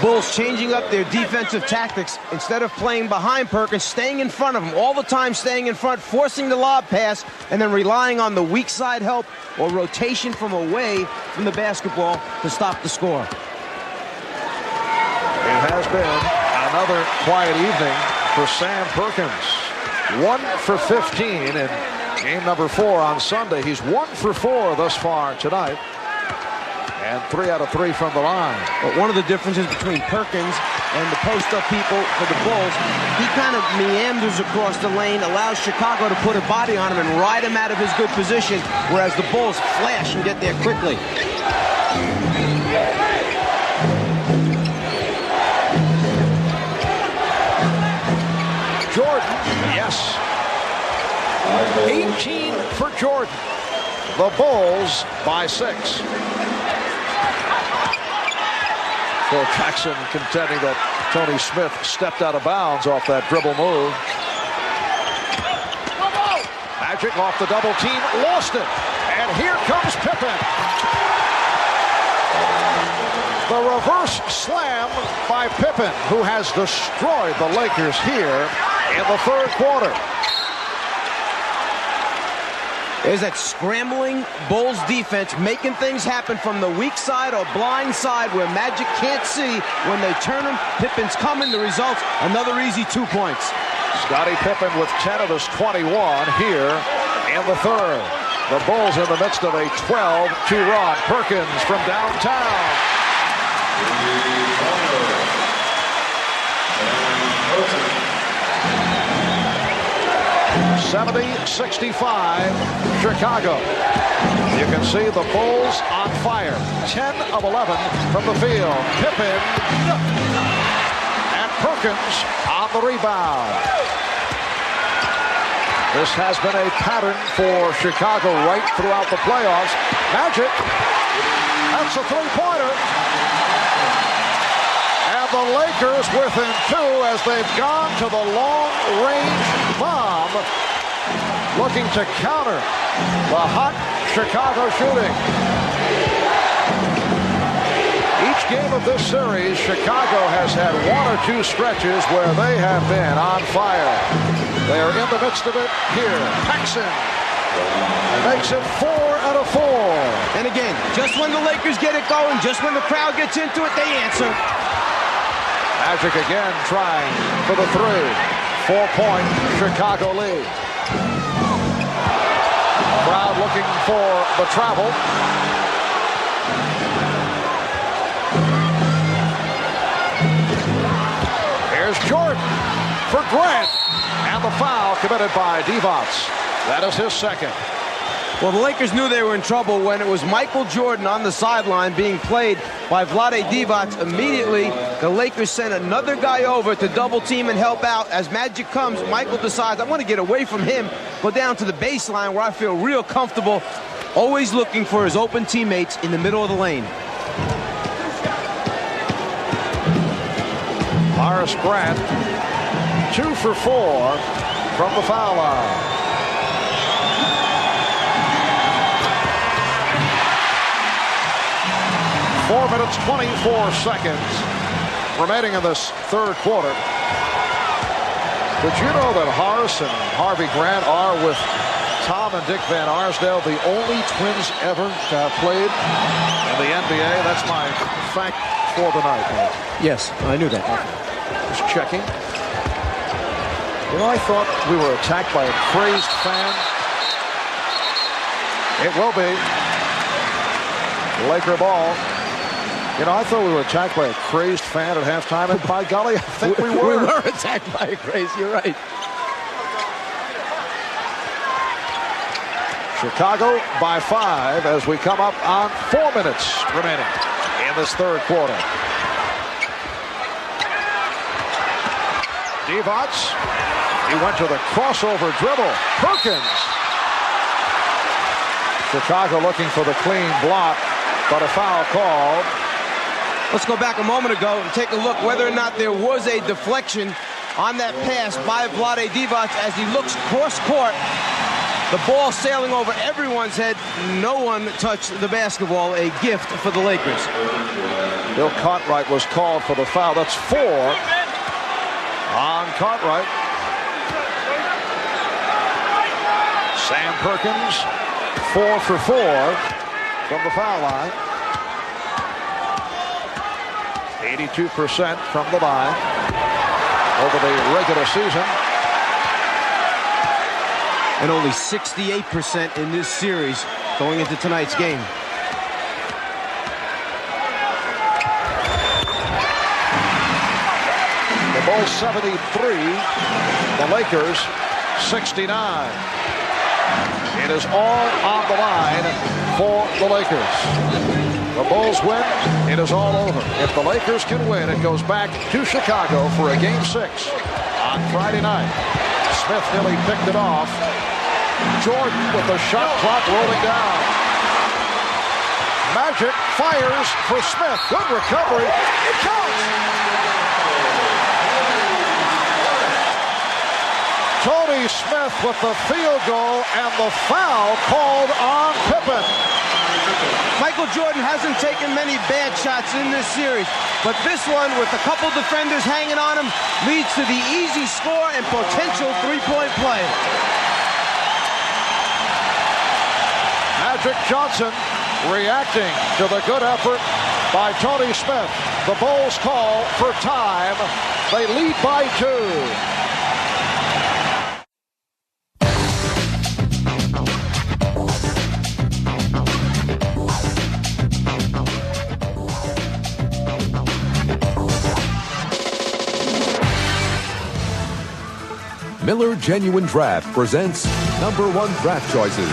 Bulls changing up their defensive tactics. Instead of playing behind Perkins, staying in front of him, all the time staying in front, forcing the lob pass, and then relying on the weak side help or rotation from away from the basketball to stop the score. It has been another quiet evening for Sam Perkins. 1 for 15 in game number 4 on Sunday. He's 1 for 4 thus far tonight. And 3 out of 3 from the line. But one of the differences between Perkins and the post-up people for the Bulls, he kind of meanders across the lane, allows Chicago to put a body on him and ride him out of his good position, whereas the Bulls flash and get there quickly. Jordan, yes. 18 for Jordan. The Bulls by 6. Phil Jackson contending that Tony Smith stepped out of bounds off that dribble move. Magic off the double team, lost it. And here comes Pippen. The reverse slam by Pippen, who has destroyed the Lakers here in the third quarter. There's that scrambling Bulls defense making things happen from the weak side or blind side where Magic can't see. When they turn him, Pippen's coming. The result, another easy 2 points. Scottie Pippen with 10 of his 21 here in the third. The Bulls in the midst of a 12-2 run. Perkins from downtown. 70-65, Chicago. You can see the Bulls on fire. 10 of 11 from the field. Pippen and Perkins on the rebound. This has been a pattern for Chicago right throughout the playoffs. Magic, that's a three-pointer. And the Lakers within 2 as they've gone to the long-range bomb, looking to counter the hot Chicago shooting. Each game of this series, Chicago has had 1 or 2 stretches where they have been on fire. They are in the midst of it here. Paxson makes it 4 out of 4. And again, just when the Lakers get it going, just when the crowd gets into it, they answer. Magic again trying for the 3. 4-point Chicago lead. Crowd looking for the travel. Here's Jordan for Grant. And the foul committed by Divac. That is his second. Well, the Lakers knew they were in trouble when it was Michael Jordan on the sideline being played by Vlade Divac. Immediately, the Lakers sent another guy over to double team and help out. As Magic comes, Michael decides, I want to get away from him, go down to the baseline where I feel real comfortable, always looking for his open teammates in the middle of the lane. Horace Grant, 2 for 4 from the foul line. 4 minutes, 24 seconds remaining in this third quarter. Did you know that Horace and Harvey Grant are, with Tom and Dick Van Arsdale, the only twins ever to have played in the NBA? That's my fact for the night. Yes, I knew that. Just checking. You know, I thought we were attacked by a crazed fan. It will be. Laker ball. You know, I thought we were attacked by a crazed fan at halftime, and by golly, I think we were. We were attacked by a craze, you're right. Chicago by 5 as we come up on 4 minutes remaining in this third quarter. Divac, he went to the crossover dribble. Perkins. Chicago looking for the clean block, but a foul called. Let's go back a moment ago and take a look whether or not there was a deflection on that pass by Vlade Divac as he looks cross-court. The ball sailing over everyone's head. No one touched the basketball. A gift for the Lakers. Bill Cartwright was called for the foul. That's 4 on Cartwright. Sam Perkins, 4 for 4 from the foul line. 82% from the line over the regular season. And only 68% in this series going into tonight's game. The Bulls 73, the Lakers 69. It is all on the line for the Lakers. The Bulls win, it is all over. If the Lakers can win, it goes back to Chicago for a Game 6 on Friday night. Smith nearly picked it off. Jordan with the shot clock rolling down. Magic fires for Smith. Good recovery. It counts. Tony Smith with the field goal and the foul called on Pippen. Michael Jordan hasn't taken many bad shots in this series, but this one, with a couple defenders hanging on him, leads to the easy score and potential three-point play. Magic Johnson reacting to the good effort by Tony Smith. The Bulls call for time. They lead by 2. Miller Genuine Draft presents #1 draft choices.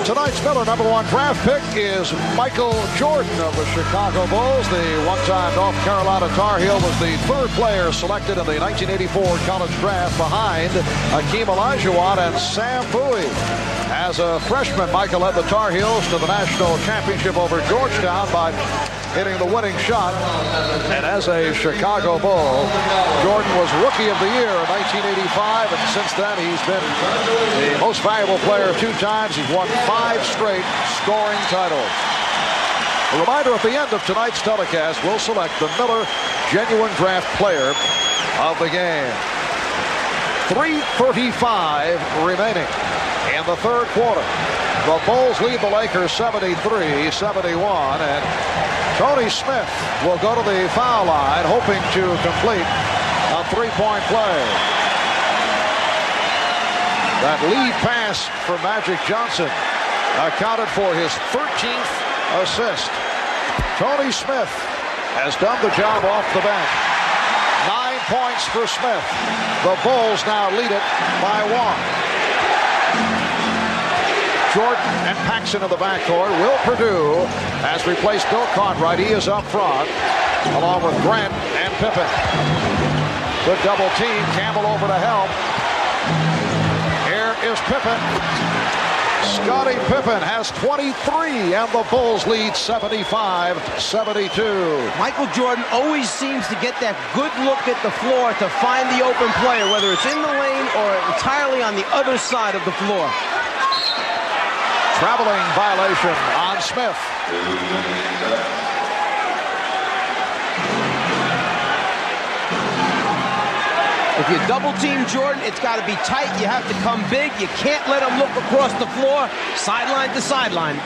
Tonight's Miller #1 draft pick is Michael Jordan of the Chicago Bulls. The one-time North Carolina Tar Heel was the 3rd player selected in the 1984 college draft behind Hakeem Olajuwon and Sam Bowie. As a freshman, Michael led the Tar Heels to the national championship over Georgetown by hitting the winning shot. And as a Chicago Bull, Jordan was Rookie of the Year in 1985, and since then he's been the most valuable player 2 times. He's won 5 straight scoring titles. A reminder, at the end of tonight's telecast, we'll select the Miller Genuine Draft Player of the game. 3:35 remaining in the third quarter. The Bulls lead the Lakers 73-71, and Tony Smith will go to the foul line, hoping to complete a 3-point play. That lead pass for Magic Johnson accounted for his 13th assist. Tony Smith has done the job off the bench. 9 points for Smith. The Bulls now lead it by 1. Jordan and Paxson in the backcourt. Will Perdue has replaced Bill Cartwright. He is up front, along with Grant and Pippen. Good double team. Campbell over to help. Here is Pippen. Scottie Pippen has 23, and the Bulls lead 75-72. Michael Jordan always seems to get that good look at the floor to find the open player, whether it's in the lane or entirely on the other side of the floor. Traveling violation on Smith. If you double team Jordan, it's got to be tight. You have to come big. You can't let him look across the floor, sideline to sideline.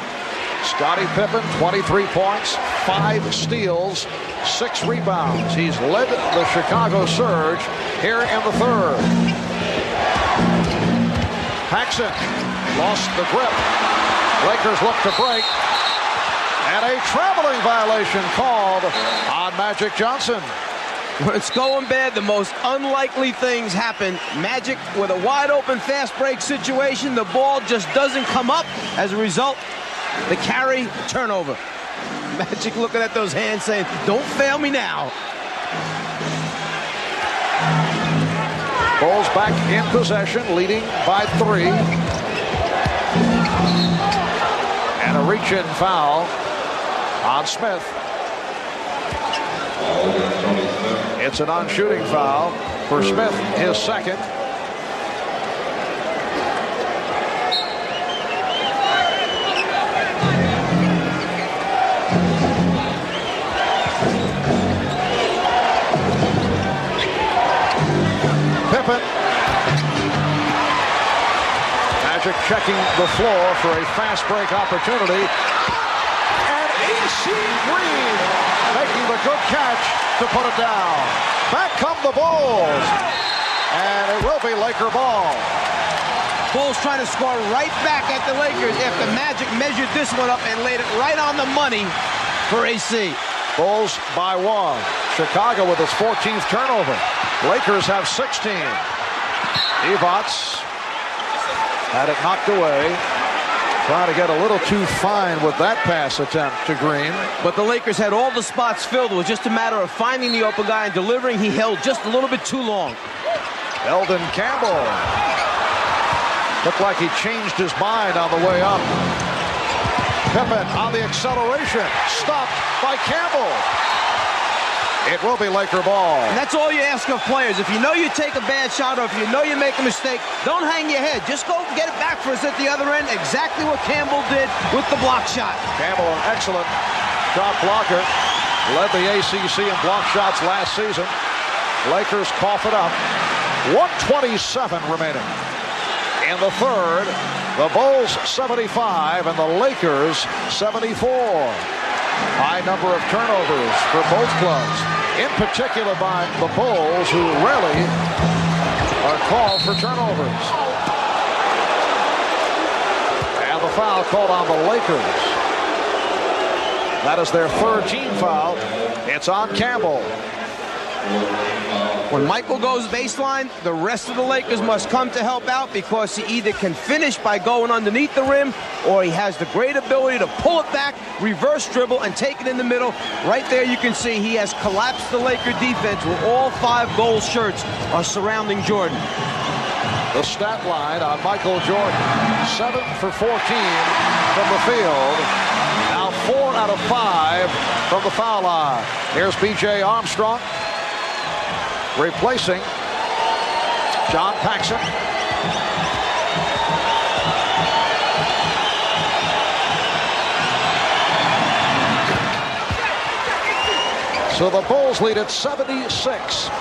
Scottie Pippen, 23 points, 5 steals, 6 rebounds. He's led the Chicago Surge here in the third. Paxson lost the grip. Lakers look to break. And a traveling violation called on Magic Johnson. When it's going bad, the most unlikely things happen. Magic with a wide open fast break situation. The ball just doesn't come up. As a result, the carry, turnover. Magic looking at those hands saying, don't fail me now. Bulls back in possession, leading by 3. And a reach-in foul on Smith. It's a non-shooting foul for Smith, his second. Pippen. Magic checking the floor for a fast break opportunity. And A.C. Green making the good catch to put it down. Back come the Bulls. And it will be Laker ball. Bulls trying to score right back at the Lakers after Magic measured this one up and laid it right on the money for AC. Bulls by 1. Chicago with his 14th turnover. Lakers have 16. Evots had it knocked away. Trying to get a little too fine with that pass attempt to Green. But the Lakers had all the spots filled. It was just a matter of finding the open guy and delivering. He held just a little bit too long. Eldon Campbell. Looked like he changed his mind on the way up. Pippen on the acceleration. Stopped by Campbell. It will be Laker ball. And that's all you ask of players. If you know you take a bad shot or if you know you make a mistake, don't hang your head. Just go get it back for us at the other end. Exactly what Campbell did with the block shot. Campbell, an excellent shot blocker. Led the ACC in block shots last season. Lakers cough it up. 1:27 remaining. In the third, the Bulls 75 and the Lakers 74. High number of turnovers for both clubs, in particular by the Bulls, who rarely are called for turnovers. And the foul called on the Lakers. That is their third team foul. It's on Campbell. When Michael goes baseline, the rest of the Lakers must come to help out because he either can finish by going underneath the rim or he has the great ability to pull it back, reverse dribble, and take it in the middle. Right there you can see he has collapsed the Laker defense where all 5 gold shirts are surrounding Jordan. The stat line on Michael Jordan, 7 for 14 from the field. Now 4 out of 5 from the foul line. Here's B.J. Armstrong replacing John Paxson. So the Bulls lead at 76-74.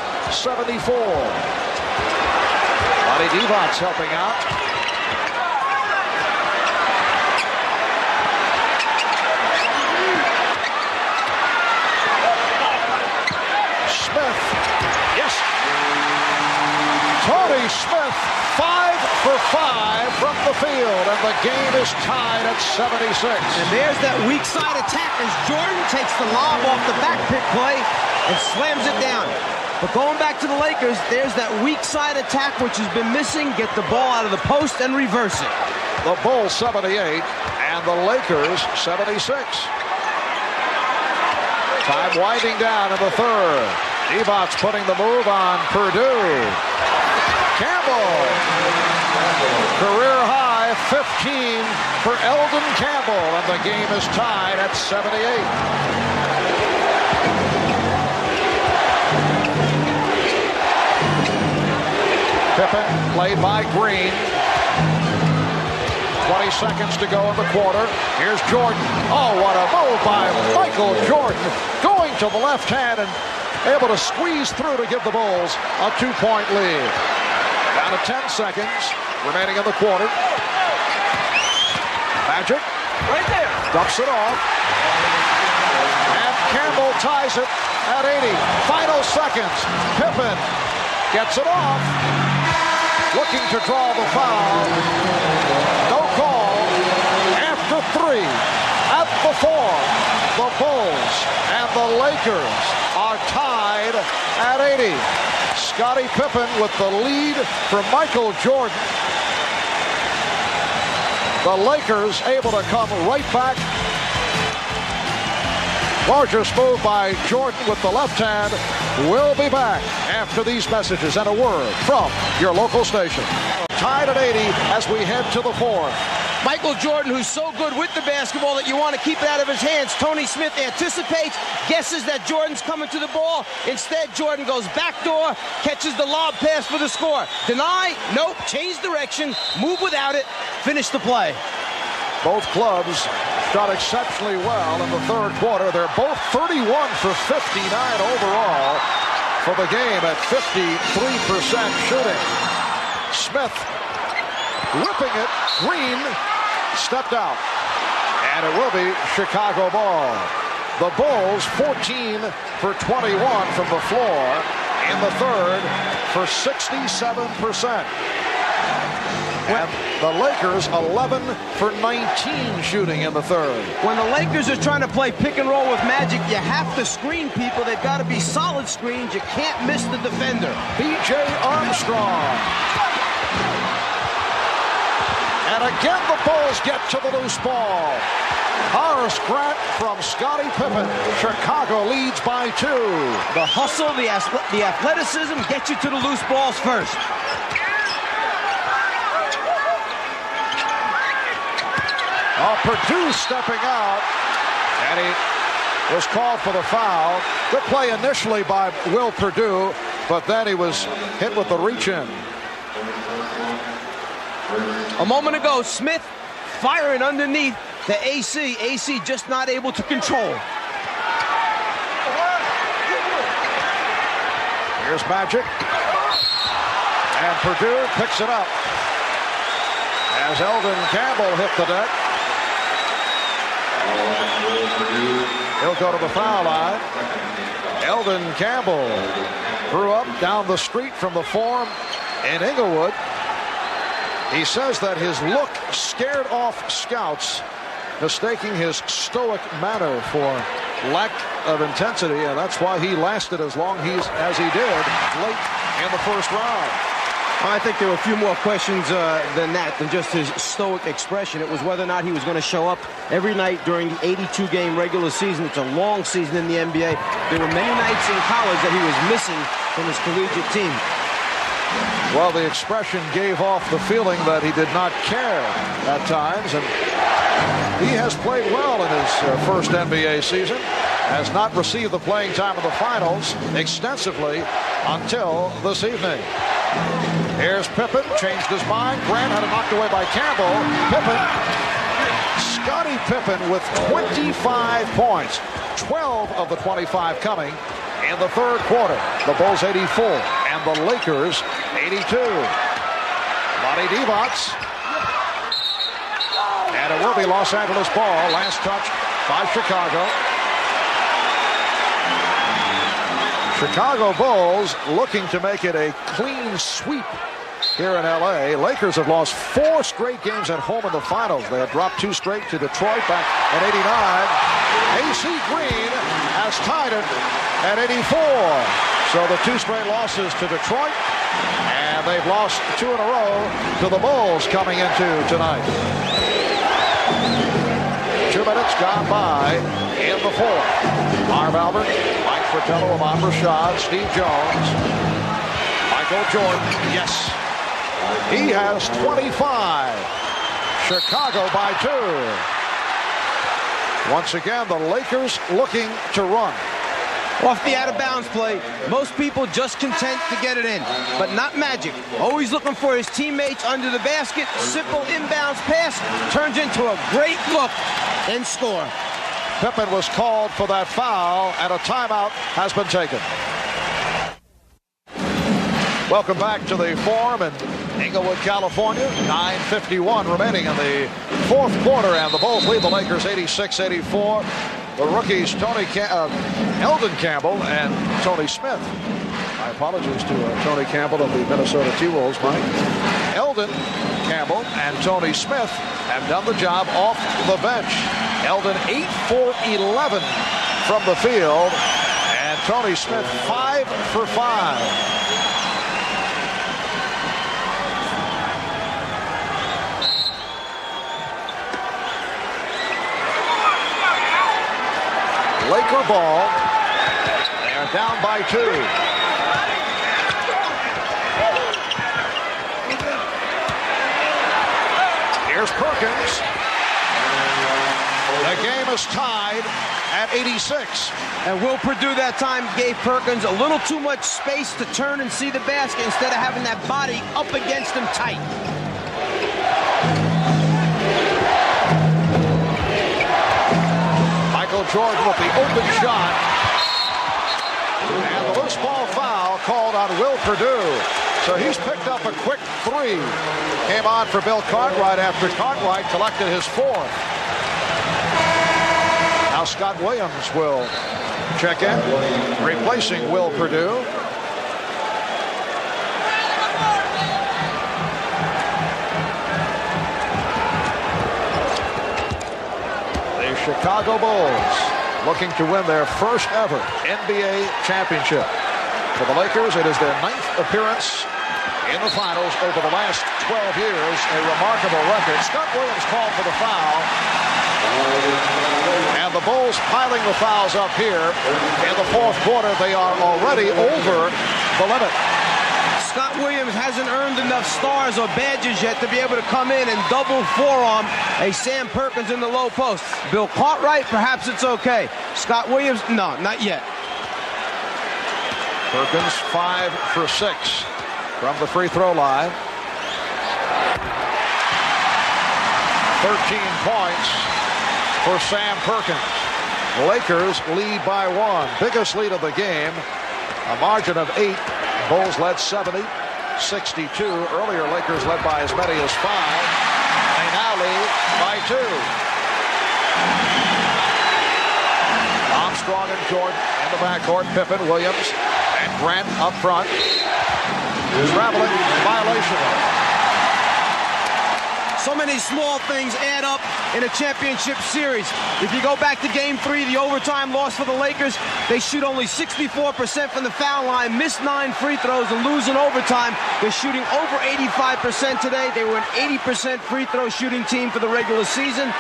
Vlade Divac helping out. Smith. Yes. Tony Smith, 5 for 5 from the field, and the game is tied at 76. And there's that weak side attack as Jordan takes the lob off the back pick play and slams it down. But going back to the Lakers, there's that weak side attack which has been missing. Get the ball out of the post and reverse it. The Bulls 78 and the Lakers 76. Time winding down in the third. Divac putting the move on Purdue. Campbell. Career high 15 for Eldon Campbell, and the game is tied at 78. Pippen played by Green. 20 seconds to go in the quarter. Here's Jordan. Oh, what a move by Michael Jordan. Going to the left hand and able to squeeze through to give the Bulls a 2-point lead. Down to 10 seconds remaining in the quarter. Magic. Right there. Dumps it off. And Campbell ties it at 80. Final seconds. Pippen gets it off. Looking to draw the foul. No call. After 3. At the 4. The Bulls and the Lakers are tied at 80. Scottie Pippen with the lead for Michael Jordan. The Lakers able to come right back. Gorgeous move by Jordan with the left hand. We'll be back after these messages and a word from your local station. Tied at 80 as we head to the fourth. Michael Jordan, who's so good with the basketball that you want to keep it out of his hands. Tony Smith anticipates, guesses that Jordan's coming to the ball. Instead, Jordan goes backdoor, catches the lob pass for the score. Deny, nope, change direction, move without it, finish the play. Both clubs shot exceptionally well in the third quarter. They're both 31 for 59 overall for the game at 53% shooting. Smith whipping it. Green stepped out. And it will be Chicago ball. The Bulls 14 for 21 from the floor in the third for 67%. And the Lakers 11 for 19 shooting in the third. When the Lakers are trying to play pick and roll with Magic, you have to screen people. They've got to be solid screens. You can't miss the defender. B.J. Armstrong. And again, the Bulls get to the loose ball. Horace Grant from Scottie Pippen. Chicago leads by 2. The hustle, the athleticism get you to the loose balls first. Oh, Purdue stepping out. And he was called for the foul. Good play initially by Will Purdue, but then he was hit with the reach-in. A moment ago, Smith firing underneath the AC. AC just not able to control. Here's Magic. And Purdue picks it up. As Eldon Campbell hit the deck. He'll go to the foul line. Eldon Campbell grew up down the street from the Forum in Inglewood. He says that his look scared off scouts, mistaking his stoic manner for lack of intensity, and that's why he lasted as long as he did late in the first round. I think there were a few more questions than just his stoic expression. It was whether or not he was going to show up every night during the 82-game regular season. It's a long season in the NBA. There were many nights in college that he was missing from his collegiate team. Well, the expression gave off the feeling that he did not care at times, and he has played well in his first NBA season. has not received the playing time of the finals extensively until this evening. Here's Pippen, changed his mind. Grant had it knocked away by Campbell. Scottie Pippen with 25 points, 12 of the 25 coming in the third quarter. The Bulls 84 and the Lakers 82. Vlade Divac. And it will be Los Angeles ball. Last touch by Chicago. Chicago Bulls looking to make it a clean sweep here in L.A. Lakers have lost 4 straight games at home in the finals. They had dropped 2 straight to Detroit back in '89. AC Green has tied it at 84. So the 2 straight losses to Detroit, and they've lost 2 in a row to the Bulls coming into tonight. 2 minutes gone by in the fourth. Marv Albert, Mike Fratello, Ahmad Rashad, Steve Jones, Michael Jordan. Yes, he has 25. Chicago by 2. Once again, the Lakers looking to run. Off the out-of-bounds play, most people just content to get it in, but not Magic. Always looking for his teammates under the basket. Simple inbounds pass turns into a great look and score. Pippen was called for that foul, and a timeout has been taken. Welcome back to the Forum in Inglewood, California. 9:51 remaining in the fourth quarter, and the Bulls lead the Lakers 86-84. The rookies, Eldon Campbell and Tony Smith. My apologies to Tony Campbell of the Minnesota T-Wolves, Mike. Eldon Campbell and Tony Smith have done the job off the bench. Eldon 8 for 11 from the field, and Tony Smith 5 for 5. Laker ball. They are down by 2. Here's Perkins. The game is tied at 86. And Will Perdue that time gave Perkins a little too much space to turn and see the basket instead of having that body up against him tight. Michael Jordan with the open shot. And the loose ball foul called on Will Perdue. So he's picked up a quick 3. Came on for Bill Cartwright after Cartwright collected his 4th. Now Scott Williams will check in, replacing Will Perdue. Chicago Bulls looking to win their first ever NBA championship. For the Lakers, it is their 9th appearance in the finals over the last 12 years. A remarkable record. Scott Williams called for the foul. And the Bulls piling the fouls up here. In the fourth quarter, they are already over the limit. Scott Williams hasn't earned enough stars or badges yet to be able to come in and double forearm a Sam Perkins in the low post. Bill Cartwright, perhaps it's okay. Scott Williams, no, not yet. Perkins 5 for 6 from the free throw line. 13 points for Sam Perkins. Lakers lead by 1. Biggest lead of the game. A margin of 8. Bulls led 70-62. Earlier, Lakers led by as many as 5. They now lead by 2. Armstrong and Jordan in the backcourt. Pippen, Williams, and Grant up front. Traveling violation. So many small things add up in a championship series. If you go back to Game 3, the overtime loss for the Lakers, they shoot only 64% from the foul line, miss 9 free throws, and lose in overtime. They're shooting over 85% today. They were an 80% free throw shooting team for the regular season.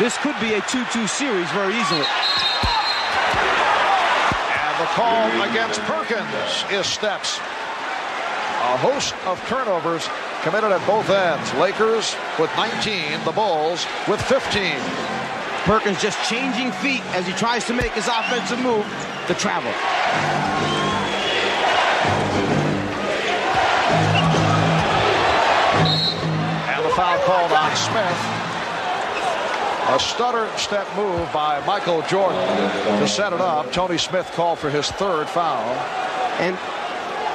This could be a 2-2 series very easily. And the call against Perkins is steps. A host of turnovers committed at both ends. Lakers with 19, the Bulls with 15. Perkins just changing feet as he tries to make his offensive move, the travel. And the foul called on Smith. A stutter step move by Michael Jordan to set it up. Tony Smith called for his third foul.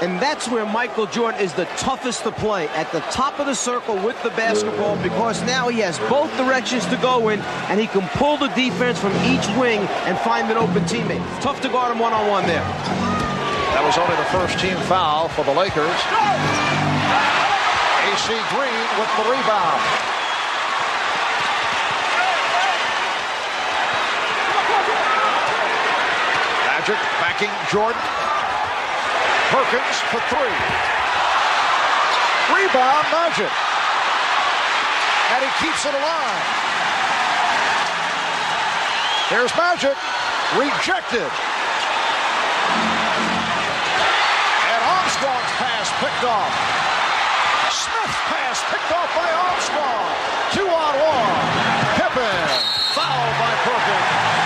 And that's where Michael Jordan is the toughest to play, at the top of the circle with the basketball, because now he has both directions to go in, and he can pull the defense from each wing and find an open teammate. Tough to guard him one-on-one there. That was only the first team foul for the Lakers. AC Green with the rebound. Magic backing Jordan. Perkins for three. Rebound, Magic. And he keeps it alive. Here's Magic. Rejected. And Armstrong's pass picked off. Smith's pass picked off by Armstrong. 2-on-1. Pippen. Fouled by Perkins.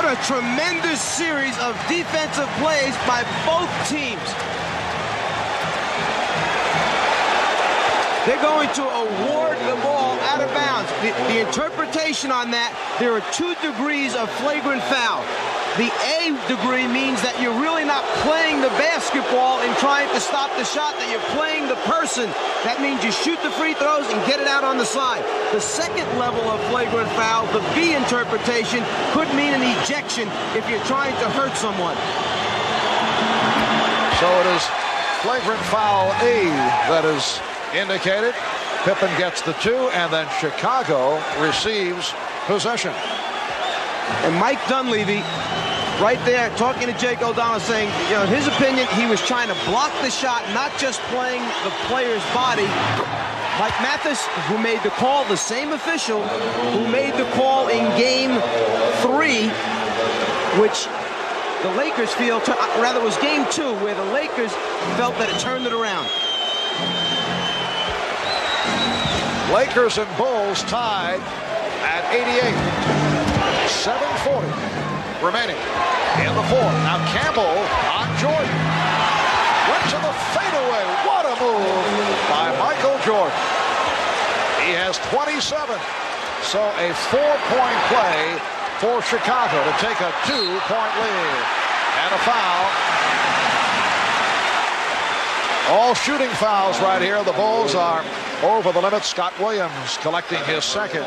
A tremendous series of defensive plays by both teams. They're going to award the ball out of bounds. The interpretation on that, there are 2 degrees of flagrant foul. The A degree means that you're really not playing the basketball and trying to stop the shot, that you're playing the person. That means you shoot the free throws and get it out on the side. The second level of flagrant foul, the B interpretation, could mean an ejection if you're trying to hurt someone. So it is flagrant foul A that is indicated. Pippen gets the 2, and then Chicago receives possession. And Mike Dunleavy, right there, talking to Jake O'Donnell, saying, you know, in his opinion, he was trying to block the shot, not just playing the player's body. Mike Mathis, who made the call, the same official who made the call in Game 3, which the Lakers feel, rather it was Game 2, where the Lakers felt that it turned it around. Lakers and Bulls tied at 88. 7:40 remaining in the fourth. Now Campbell on Jordan. Went to the fadeaway. What a move by Michael Jordan. He has 27. So a 4-point play for Chicago to take a 2-point lead. And a foul. All shooting fouls right here. The Bulls are over the limit. Scott Williams collecting his second.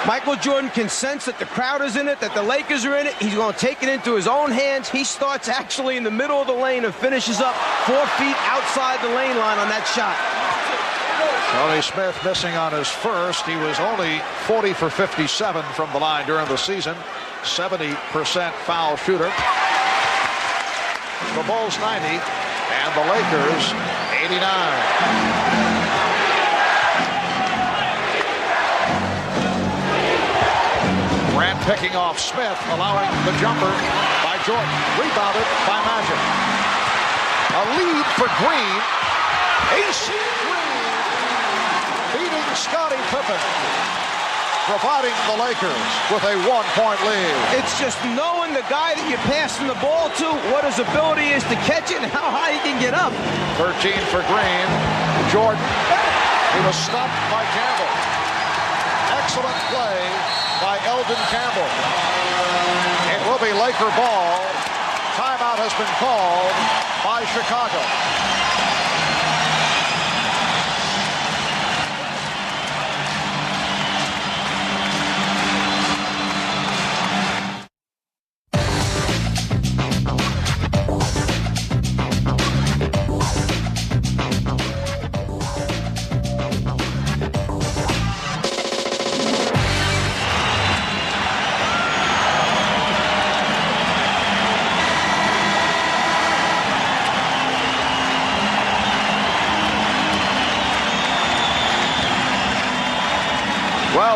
Michael Jordan can sense that the crowd is in it, that the Lakers are in it. He's going to take it into his own hands. He starts actually in the middle of the lane and finishes up 4 feet outside the lane line on that shot. Tony Smith missing on his first. He was only 40 for 57 from the line during the season. 70% foul shooter. The Bulls 90 and the Lakers 89. Grant picking off Smith, allowing the jumper by Jordan. Rebounded by Magic. A lead for Green. AC Green beating Scottie Pippen, providing the Lakers with a 1-point lead. It's just knowing the guy that you're passing the ball to, what his ability is to catch it and how high he can get up. 13 for Green. Jordan. He was stopped by Campbell. Excellent play by Eldon Campbell. It will be Laker ball. Timeout has been called by Chicago.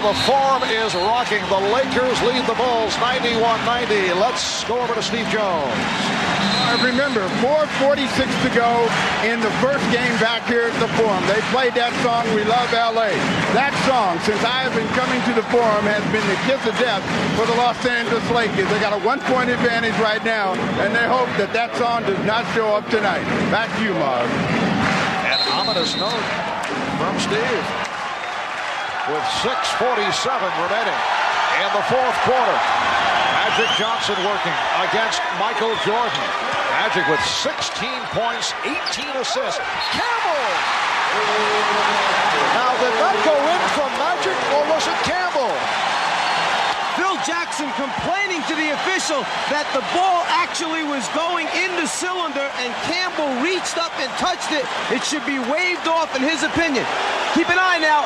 The Forum is rocking. The Lakers lead the Bulls 91-90. Let's go over to Steve Jones. Remember, 4:46 to go in the first game back here at the Forum. They played that song, We Love L.A. That song, since I have been coming to the Forum, has been the kiss of death for the Los Angeles Lakers. They got a 1-point advantage right now, and they hope that that song does not show up tonight. Back to you, Marv. An ominous note from Steve. With 6:47 remaining in the fourth quarter. Magic Johnson working against Michael Jordan. Magic with 16 points, 18 assists. Campbell! Now, did that go in from Magic, or was it Campbell? Phil Jackson complaining to the official that the ball actually was going in the cylinder and Campbell reached up and touched it. It should be waved off in his opinion. Keep an eye now.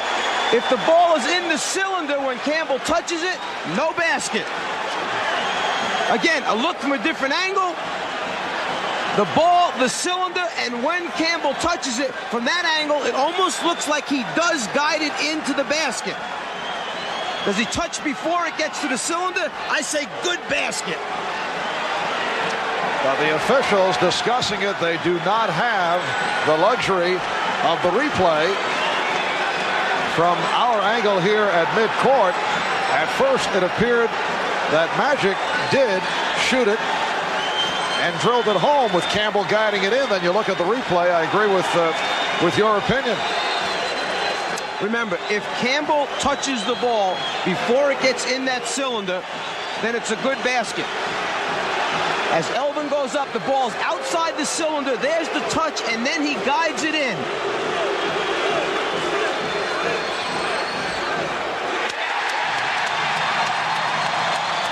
If the ball is in the cylinder when Campbell touches it, no basket. Again, a look from a different angle. The ball, the cylinder, and when Campbell touches it from that angle, it almost looks like he does guide it into the basket. Does he touch before it gets to the cylinder? I say good basket. The officials discussing it, they do not have the luxury of the replay from our angle here at midcourt. At first, it appeared that Magic did shoot it and drilled it home with Campbell guiding it in. Then you look at the replay. I agree with your opinion. Remember, if Campbell touches the ball before it gets in that cylinder, then it's a good basket. As Elvin goes up, the ball's outside the cylinder. There's the touch, and then he guides it in.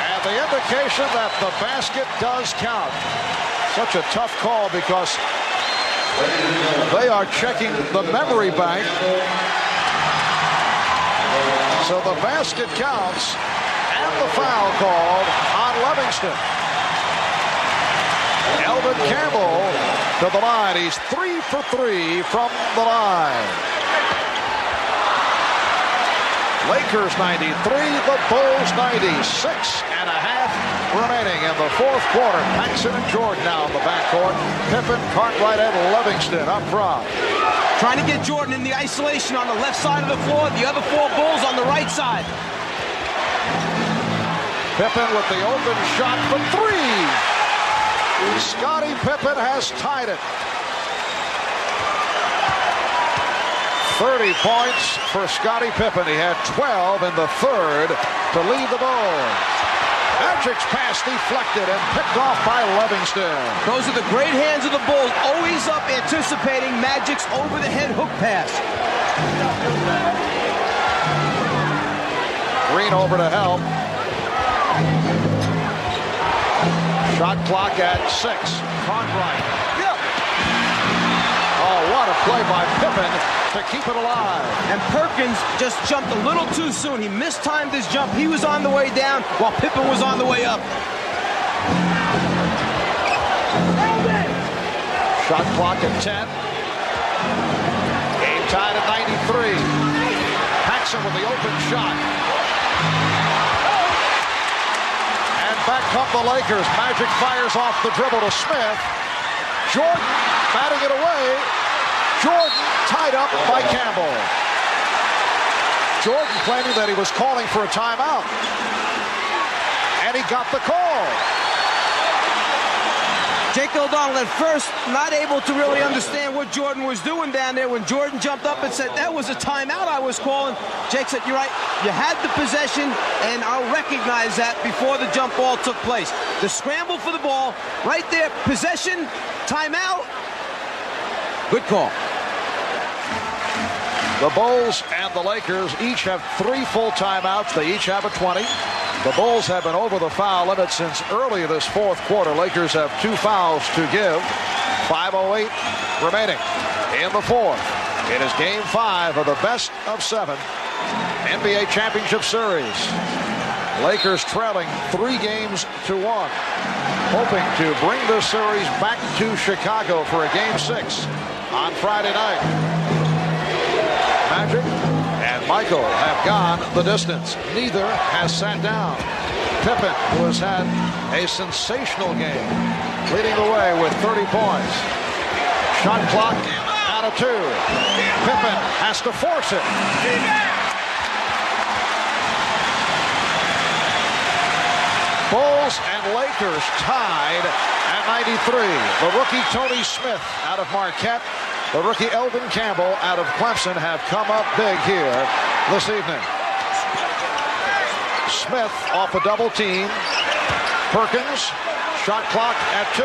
And the indication that the basket does count. Such a tough call because they are checking the memory bank. So the basket counts, and the foul called on Livingston. Elvin Campbell to the line. He's 3 for 3 from the line. Lakers 93, the Bulls 96 and a half remaining in the fourth quarter. Paxson and Jordan now in the backcourt. Pippen, Cartwright, and Livingston up front. Trying to get Jordan in the isolation on the left side of the floor. The other four Bulls on the right side. Pippen with the open shot for three. Scottie Pippen has tied it. 30 points for Scottie Pippen. He had 12 in the third to lead the Bulls. Magic's pass deflected and picked off by Livingston. Those are the great hands of the Bulls, always up anticipating Magic's over-the-head hook pass. Green over to help. Shot clock at 6. Cartwright. Yep. Oh, what a play by Pippen to keep it alive. And Perkins just jumped a little too soon. He mistimed his jump. He was on the way down while Pippen was on the way up. Shot clock at 10. Game tied at 93. Paxson with the open shot. And back come the Lakers. Magic fires off the dribble to Smith. Jordan batting it away. Jordan tied up by Campbell. Jordan claiming that he was calling for a timeout. And he got the call. Jake O'Donnell at first not able to really understand what Jordan was doing down there. When Jordan jumped up and said, that was a timeout I was calling, Jake said, you're right, you had the possession, and I'll recognize that before the jump ball took place. The scramble for the ball, right there, possession, timeout, good call. The Bulls and the Lakers each have 3 full timeouts. They each have a 20. The Bulls have been over the foul limit since early this fourth quarter. Lakers have 2 fouls to give. 5:08 remaining in the fourth. It is game 5 of the best of 7 NBA Championship Series. Lakers trailing 3 games to 1. Hoping to bring this series back to Chicago for a game 6 on Friday night. Magic and Mike Michael have gone the distance. Neither has sat down. Pippen, who has had a sensational game, leading the way with 30 points. Shot clock out of 2. Pippen has to force it. Bulls and Lakers tied at 93. The rookie Tony Smith out of Marquette, the rookie Eldon Campbell out of Clemson have come up big here this evening. Smith off a double team. Perkins, shot clock at 2.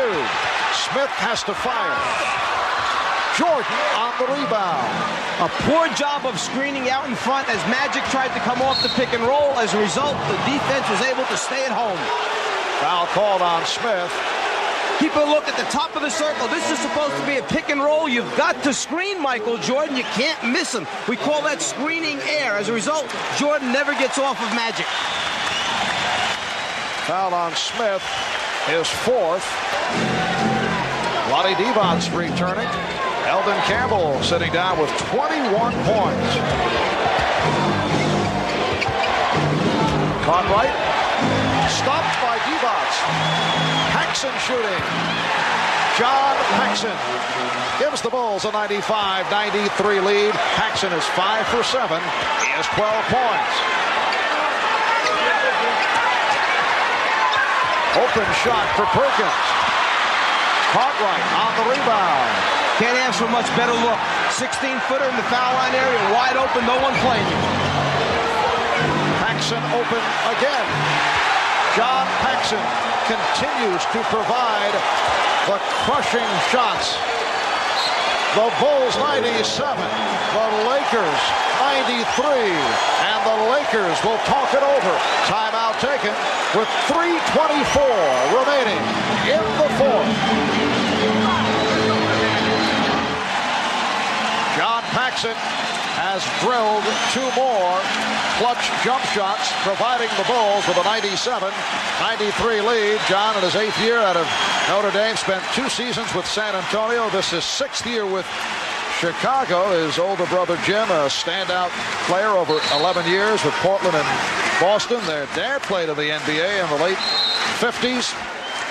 Smith has to fire. Jordan on the rebound. A poor job of screening out in front as Magic tried to come off the pick and roll. As a result, the defense was able to stay at home. Foul called on Smith. Keep a look at the top of the circle. This is supposed to be a pick and roll. You've got to screen Michael Jordan. You can't miss him. We call that screening air. As a result, Jordan never gets off of Magic. Foul on Smith, his 4th. Vlade Divac returning. Eldon Campbell sitting down with 21 points. Caught right. Stopped by Divac. Paxson shooting. John Paxson gives the Bulls a 95-93 lead. Paxson is 5 for 7. He has 12 points. Open shot for Perkins. Cartwright on the rebound. Can't ask for a much better look. 16-footer in the foul line area, wide open, no one playing you. Paxson open again. John Paxson continues to provide the crushing shots. The Bulls 97, the Lakers 93, and the Lakers will talk it over. Timeout taken with 3:24 remaining in the 4th. John Paxson has drilled 2 more clutch jump shots, providing the Bulls with a 97-93 lead. John, in his 8th year out of Notre Dame, spent 2 seasons with San Antonio. This is 6th year with Chicago. His older brother Jim, a standout player over 11 years with Portland and Boston. Their dad played in the NBA in the late 50s.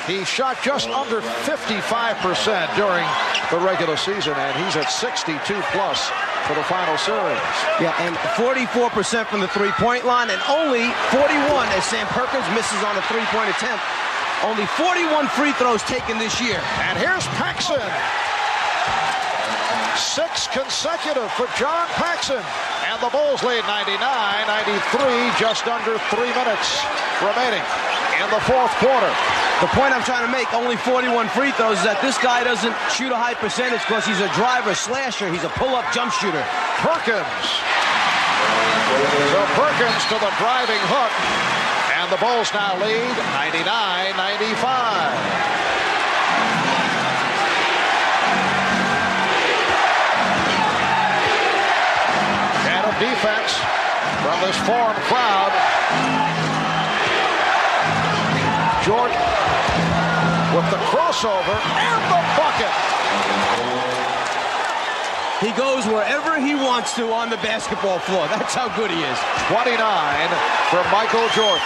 He shot just under 55% during the regular season, and he's at 62+ for the final series. Yeah, and 44% from the three-point line, and only 41 as Sam Perkins misses on a three-point attempt. Only 41 free throws taken this year. And here's Paxson. 6 consecutive for John Paxson. And the Bulls lead 99-93, just under 3 minutes remaining in the 4th quarter. The point I'm trying to make, only 41 free throws, is that this guy doesn't shoot a high percentage because he's a driver slasher. He's a pull-up jump shooter. Perkins. So Perkins to the driving hook. And the Bulls now lead 99-95. Defense from this foreign crowd. Jordan with the crossover and the bucket. He goes wherever he wants to on the basketball floor. That's how good he is. 29 for Michael Jordan.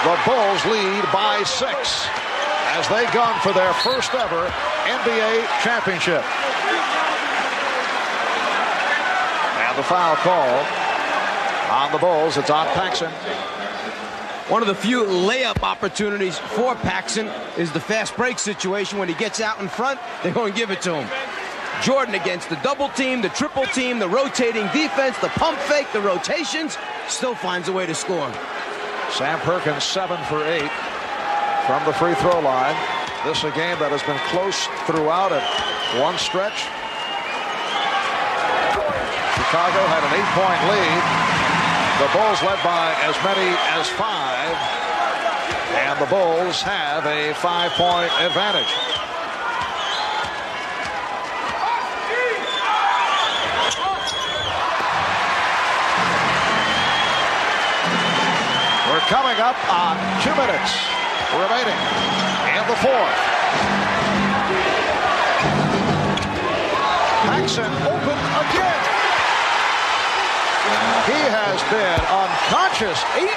The Bulls lead by 6 as they gun for their first ever NBA championship. The foul call on the Bulls. It's on Paxson. One of the few layup opportunities for Paxson is the fast break situation. When he gets out in front, they're going to give it to him. Jordan against the double team, the triple team, the rotating defense, the pump fake, the rotations, still finds a way to score. Sam Perkins 7 for 8 from the free throw line. This a game that has been close throughout at one stretch. Chicago had an 8-point lead. The Bulls led by as many as 5. And the Bulls have a 5-point advantage. We're coming up on 2 minutes remaining in the 4th. Paxson open again. He has been unconscious. 18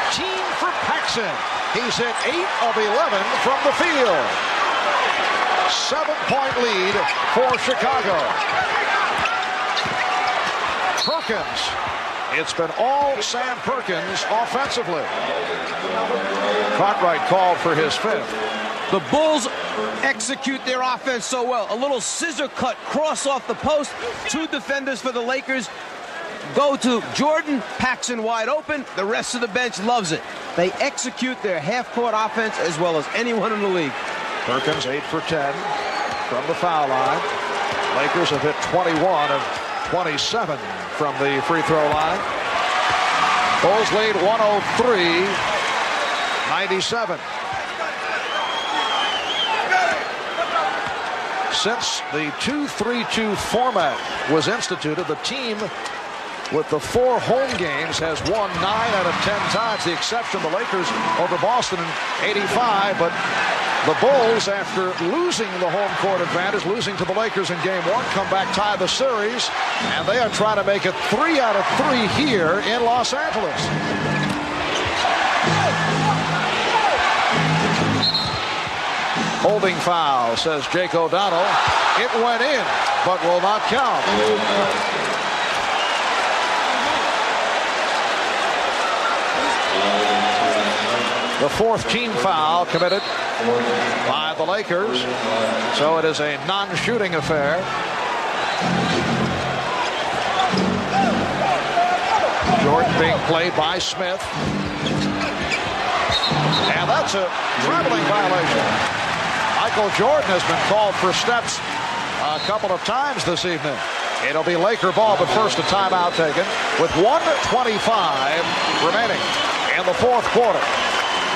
for Paxson. He's hit 8 of 11 from the field. 7-point lead for Chicago. Perkins. It's been all Sam Perkins offensively. Cartwright called for his 5th. The Bulls execute their offense so well. A little scissor cut cross off the post. 2 defenders for the Lakers go to Jordan. Paxson wide open. The rest of the bench loves it. They execute their half-court offense as well as anyone in the league. Perkins 8 for 10 from the foul line. Lakers have hit 21 of 27 from the free throw line. Bulls lead 103-97. Since the 2-3-2 format was instituted, the team with the 4 home games has won 9 out of 10 times. The exception, the Lakers over Boston in '85, but the Bulls, after losing the home court advantage, losing to the Lakers in Game 1, come back, tie the series, and they are trying to make it 3 out of 3 here in Los Angeles. Holding foul, says Jake O'Donnell. It went in, but will not count. The 4th team foul committed by the Lakers, so it is a non-shooting affair. Jordan being played by Smith. And that's a traveling violation. Michael Jordan has been called for steps a couple of times this evening. It'll be Laker ball, but first a timeout taken with 1:25 remaining in the 4th quarter.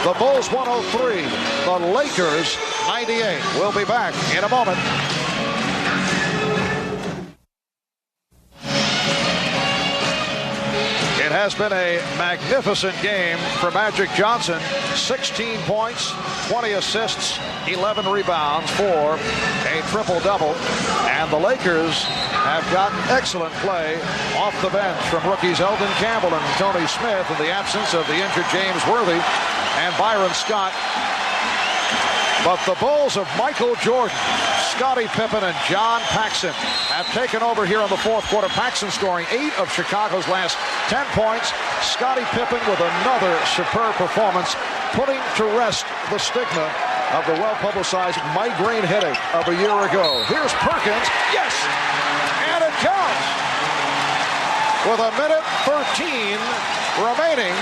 The Bulls 103, the Lakers 98. We'll be back in a moment. It has been a magnificent game for Magic Johnson. 16 points, 20 assists, 11 rebounds for a triple-double. And the Lakers have gotten excellent play off the bench from rookies Eldon Campbell and Tony Smith in the absence of the injured James Worthy and Byron Scott. But the Bulls of Michael Jordan, Scottie Pippen, and John Paxson have taken over here in the 4th quarter. Paxson scoring 8 of Chicago's last 10 points. Scottie Pippen with another superb performance, putting to rest the stigma of the well-publicized migraine headache of a year ago. Here's Perkins. Yes! And it counts! With 1:13 remaining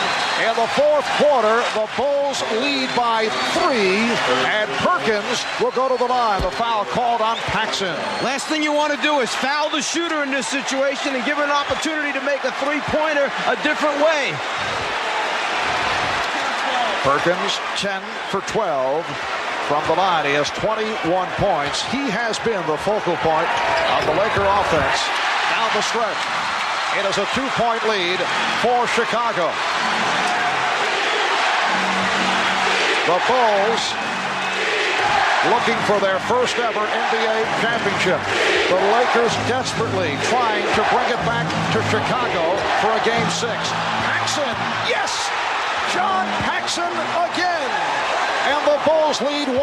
in the 4th quarter, the Bulls lead by 3, and Perkins will go to the line. The foul called on Paxson. Last thing you want to do is foul the shooter in this situation and give him an opportunity to make a 3-pointer a different way. Perkins 10 for 12 from the line. He has 21 points. He has been the focal point of the Laker offense down the stretch. It is a 2-point lead for Chicago. The Bulls looking for their first ever NBA championship. The Lakers desperately trying to bring it back to Chicago for a Game 6. Paxson, yes! John Paxson again. And the Bulls lead 105-101.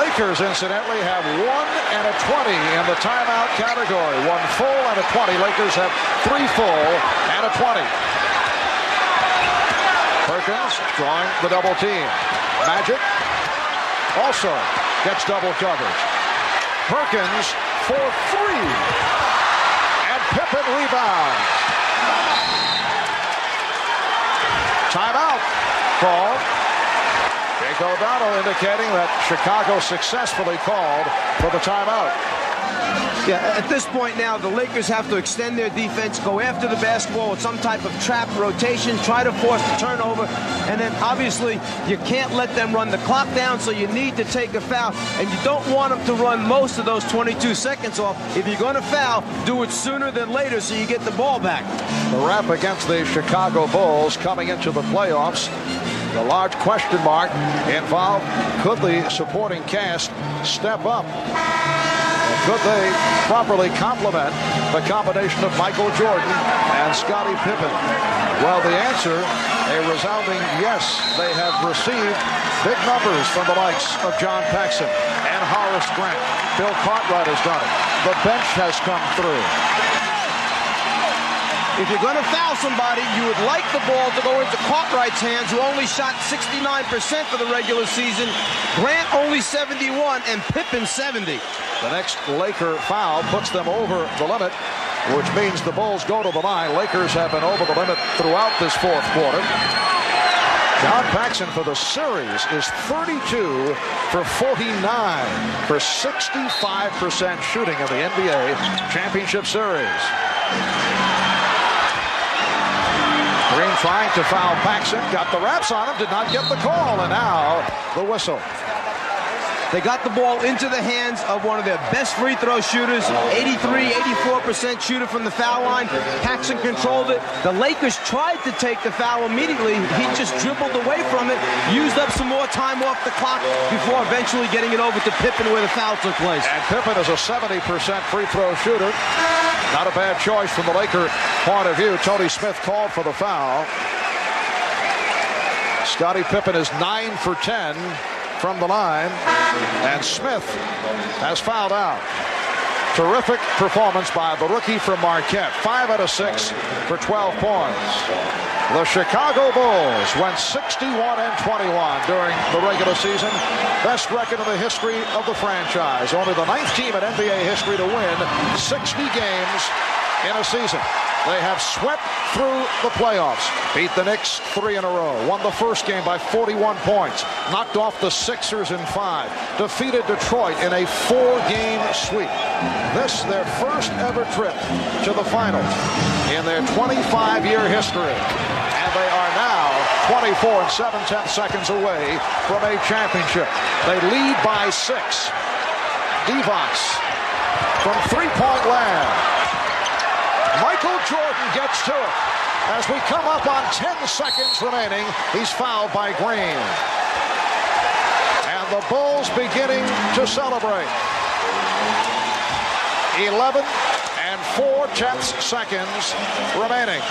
Lakers, incidentally, have 1 and a 20 in the timeout category. 1 full and a 20. Lakers have 3 full and a 20. Perkins drawing the double team. Magic also gets double coverage. Perkins for 3. And Pippen rebounds. Timeout called. Jake O'Donnell indicating that Chicago successfully called for the timeout. Yeah, at this point now, the Lakers have to extend their defense, go after the basketball with some type of trap rotation, try to force the turnover, and then obviously you can't let them run the clock down, so you need to take a foul, and you don't want them to run most of those 22 seconds off. If you're going to foul, do it sooner than later so you get the ball back. The rap against the Chicago Bulls coming into the playoffs. The large question mark involved, could the supporting cast step up? The could they properly complement the combination of Michael Jordan and Scottie Pippen? Well, the answer, a resounding yes. They have received big numbers from the likes of John Paxson and Horace Grant. Bill Cartwright has done it. The bench has come through. If you're going to foul somebody, you would like the ball to go into Cartwright's hands, who only shot 69% for the regular season. Grant only 71, and Pippen 70. The next Laker foul puts them over the limit, which means the Bulls go to the line. Lakers have been over the limit throughout this fourth quarter. John Paxson for the series is 32 for 49 for 65% shooting in the NBA Championship Series. Green trying to foul Paxson, got the wraps on him, did not get the call, and now the whistle. They got the ball into the hands of one of their best free throw shooters, 84% shooter from the foul line. Paxson controlled it. The Lakers tried to take the foul immediately. He just dribbled away from it, used up some more time off the clock before eventually getting it over to Pippen where the foul took place. And Pippen is a 70% free throw shooter. Not a bad choice from the Laker point of view. Tony Smith called for the foul. Scottie Pippen is 9 for 10 from the line, and Smith has fouled out. Terrific performance by the rookie from Marquette. 5 out of 6 for 12 points. The Chicago Bulls went 61-21 during the regular season. Best record in the history of the franchise. Only the 9th team in NBA history to win 60 games in a season. They have swept through the playoffs, beat the Knicks 3 in a row, won the first game by 41 points, knocked off the Sixers in 5, defeated Detroit in a 4-game sweep. This their first ever trip to the finals in their 25-year history. And they are now 24 and 7/10 seconds away from a championship. They lead by 6. Divac from three-point land. Michael Jordan gets to it. As we come up on 10 seconds remaining, he's fouled by Green. And the Bulls beginning to celebrate. 11 and 4/10 seconds remaining.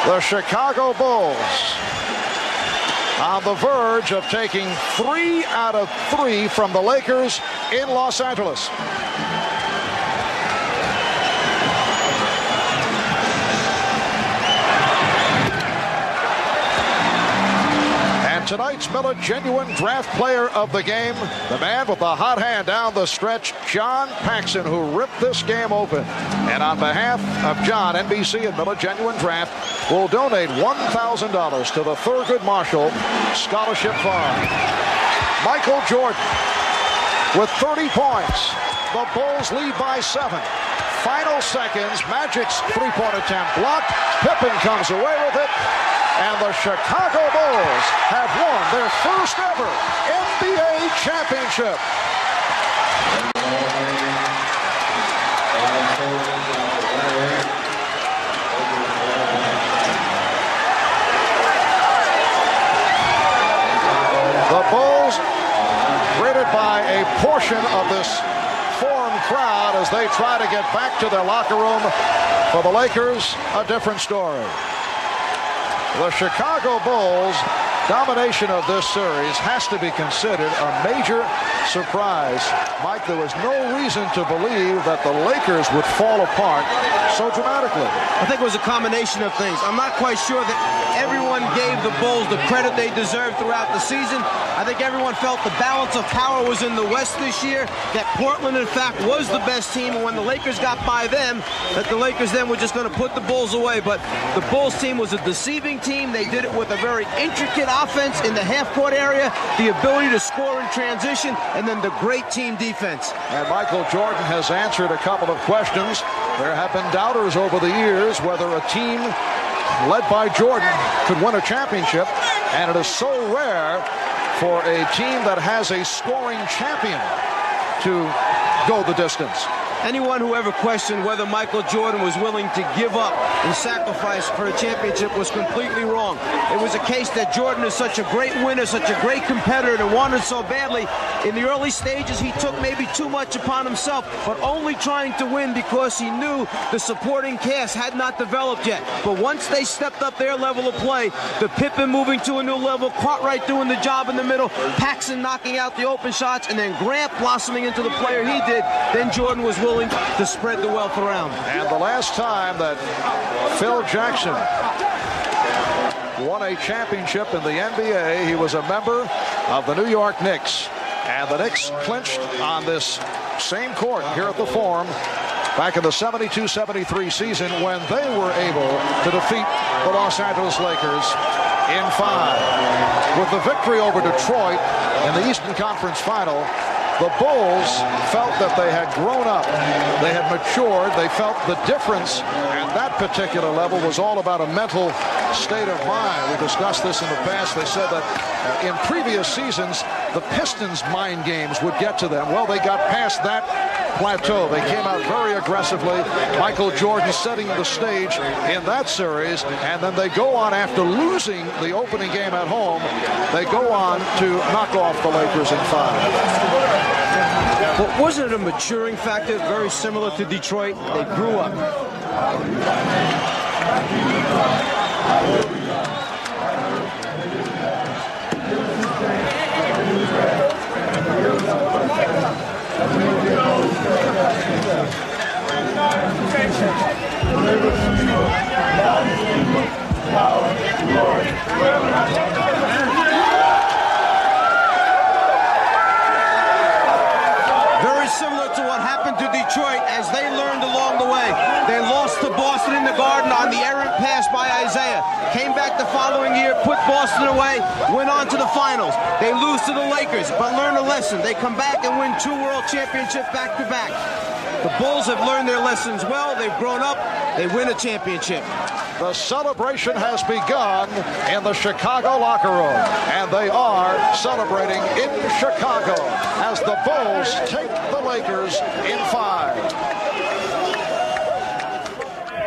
The Chicago Bulls on the verge of taking 3 out of 3 from the Lakers in Los Angeles. Tonight's Miller Genuine Draft Player of the Game, the man with the hot hand down the stretch, John Paxson, who ripped this game open. And on behalf of John, NBC and Miller Genuine Draft will donate $1,000 to the Thurgood Marshall Scholarship Fund. Michael Jordan with 30 points. The Bulls lead by 7. Final seconds, Magic's three-point attempt blocked. Pippen comes away with it. And the Chicago Bulls have won their first ever NBA championship. The Bulls, greeted by a portion of this foreign crowd as they try to get back to their locker room. For the Lakers, a different story. The Chicago Bulls' domination of this series has to be considered a major surprise. Mike, there was no reason to believe that the Lakers would fall apart so dramatically. I think it was a combination of things. I'm not quite sure that everyone gave the Bulls the credit they deserved throughout the season. I think everyone felt the balance of power was in the West this year, that Portland, in fact, was the best team, and when the Lakers got by them, that the Lakers then were just going to put the Bulls away. But the Bulls team was a deceiving team. They did it with a very intricate offense in the half-court area, the ability to score in transition, and then the great team defense. And Michael Jordan has answered a couple of questions. There have been doubters over the years whether a team led by Jordan could win a championship, and it is so rare for a team that has a scoring champion to go the distance. Anyone who ever questioned whether Michael Jordan was willing to give up and sacrifice for a championship was completely wrong. It was a case that Jordan is such a great winner, such a great competitor, and wanted so badly. In the early stages, he took maybe too much upon himself, but only trying to win because he knew the supporting cast had not developed yet. But once they stepped up their level of play, the Pippen moving to a new level, Cartwright doing the job in the middle, Paxson knocking out the open shots, and then Grant blossoming into the player he did, then Jordan was willing to spread the wealth around. And the last time that Phil Jackson won a championship in the NBA, he was a member of the New York Knicks. And the Knicks clinched on this same court here at the Forum back in the 72-73 season when they were able to defeat the Los Angeles Lakers in 5. With the victory over Detroit in the Eastern Conference Final, the Bulls felt that they had grown up, they had matured, they felt the difference, and that particular level was all about a mental state of mind. We discussed this in the past. They said that in previous seasons, the Pistons' mind games would get to them. Well, they got past that plateau. They came out very aggressively. Michael Jordan setting the stage in that series, and then they go on after losing the opening game at home. They go on to knock off the Lakers in 5. But wasn't it a maturing factor, very similar to Detroit? They grew up. Very similar to what happened to Detroit as they learned along the way. They lost to Boston in the Garden on the errant pass by Isaiah. Came back the following year, put Boston away, went on to the finals. They lose to the Lakers, but learn a lesson. They come back and win 2 world championships back-to-back. The Bulls have learned their lessons well. They've grown up. They win a championship. The celebration has begun in the Chicago locker room, and they are celebrating in Chicago as the Bulls take the Lakers in 5.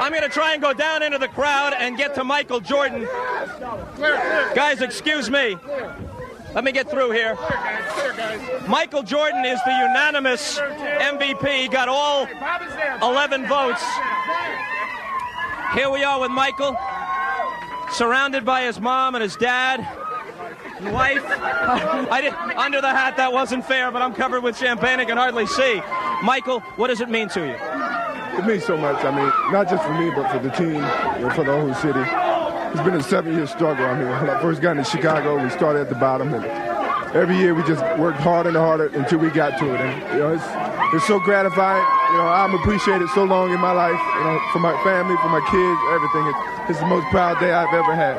I'm going to try and go down into the crowd and get to Michael Jordan. Guys, excuse me. Let me get through here. Michael Jordan is the unanimous MVP. He got all 11 votes. Here we are with Michael, surrounded by his mom and his dad and wife. Under the hat, that wasn't fair, but I'm covered with champagne. I can hardly see. Michael, what does it mean to you? It means so much. I mean, not just for me, but for the team, for the whole city. It's been a 7-year struggle. I mean, when I first got into Chicago, we started at the bottom, and every year we just worked harder and harder until we got to it. And it's so gratifying. I'm appreciated so long in my life. For my family, for my kids, everything. It's the most proud day I've ever had.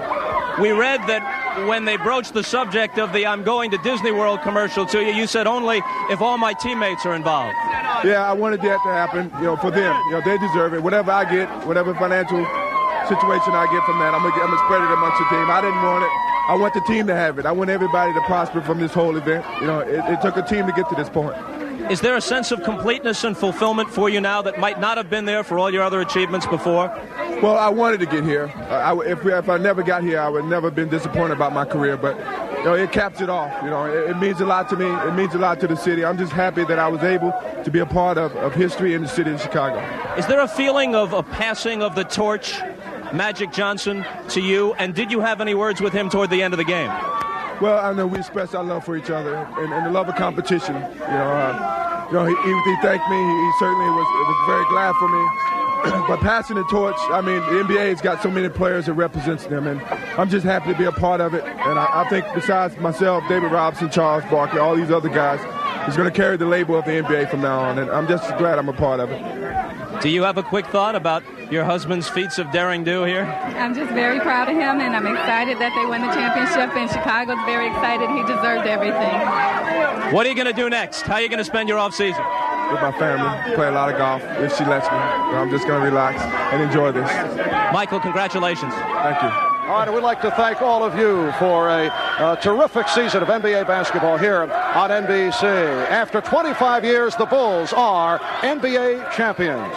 We read that when they broached the subject of the "I'm going to Disney World" commercial to you, you said only if all my teammates are involved. Yeah, I wanted that to happen. For them, they deserve it. Whatever I get, whatever financial situation I get from that, I'm gonna spread it amongst the team. I didn't want it. I want the team to have it. I want everybody to prosper from this whole event. It took a team to get to this point. Is there a sense of completeness and fulfillment for you now that might not have been there for all your other achievements before? Well, I wanted to get here. If I never got here, I would never have been disappointed about my career. But it caps it off. It means a lot to me. It means a lot to the city. I'm just happy that I was able to be a part of history in the city of Chicago. Is there a feeling of a passing of the torch, Magic Johnson, to you? And did you have any words with him toward the end of the game? Well, I know we expressed our love for each other and the love of competition. He thanked me. He certainly was very glad for me. But passing the torch, I mean, the NBA's got so many players that represents them, and I'm just happy to be a part of it. And I think besides myself, David Robinson, Charles Barkley, all these other guys, he's going to carry the label of the NBA from now on, and I'm just glad I'm a part of it. Do you have a quick thought about your husband's feats of daring do here? I'm just very proud of him, and I'm excited that they won the championship, and Chicago's very excited. He deserved everything. What are you going to do next? How are you going to spend your off season? with my family, play a lot of golf if she lets me. I'm just going to relax and enjoy this. Michael, congratulations. Thank you. All right, and we'd like to thank all of you for a terrific season of NBA basketball here on NBC. After 25 years, the Bulls are NBA champions.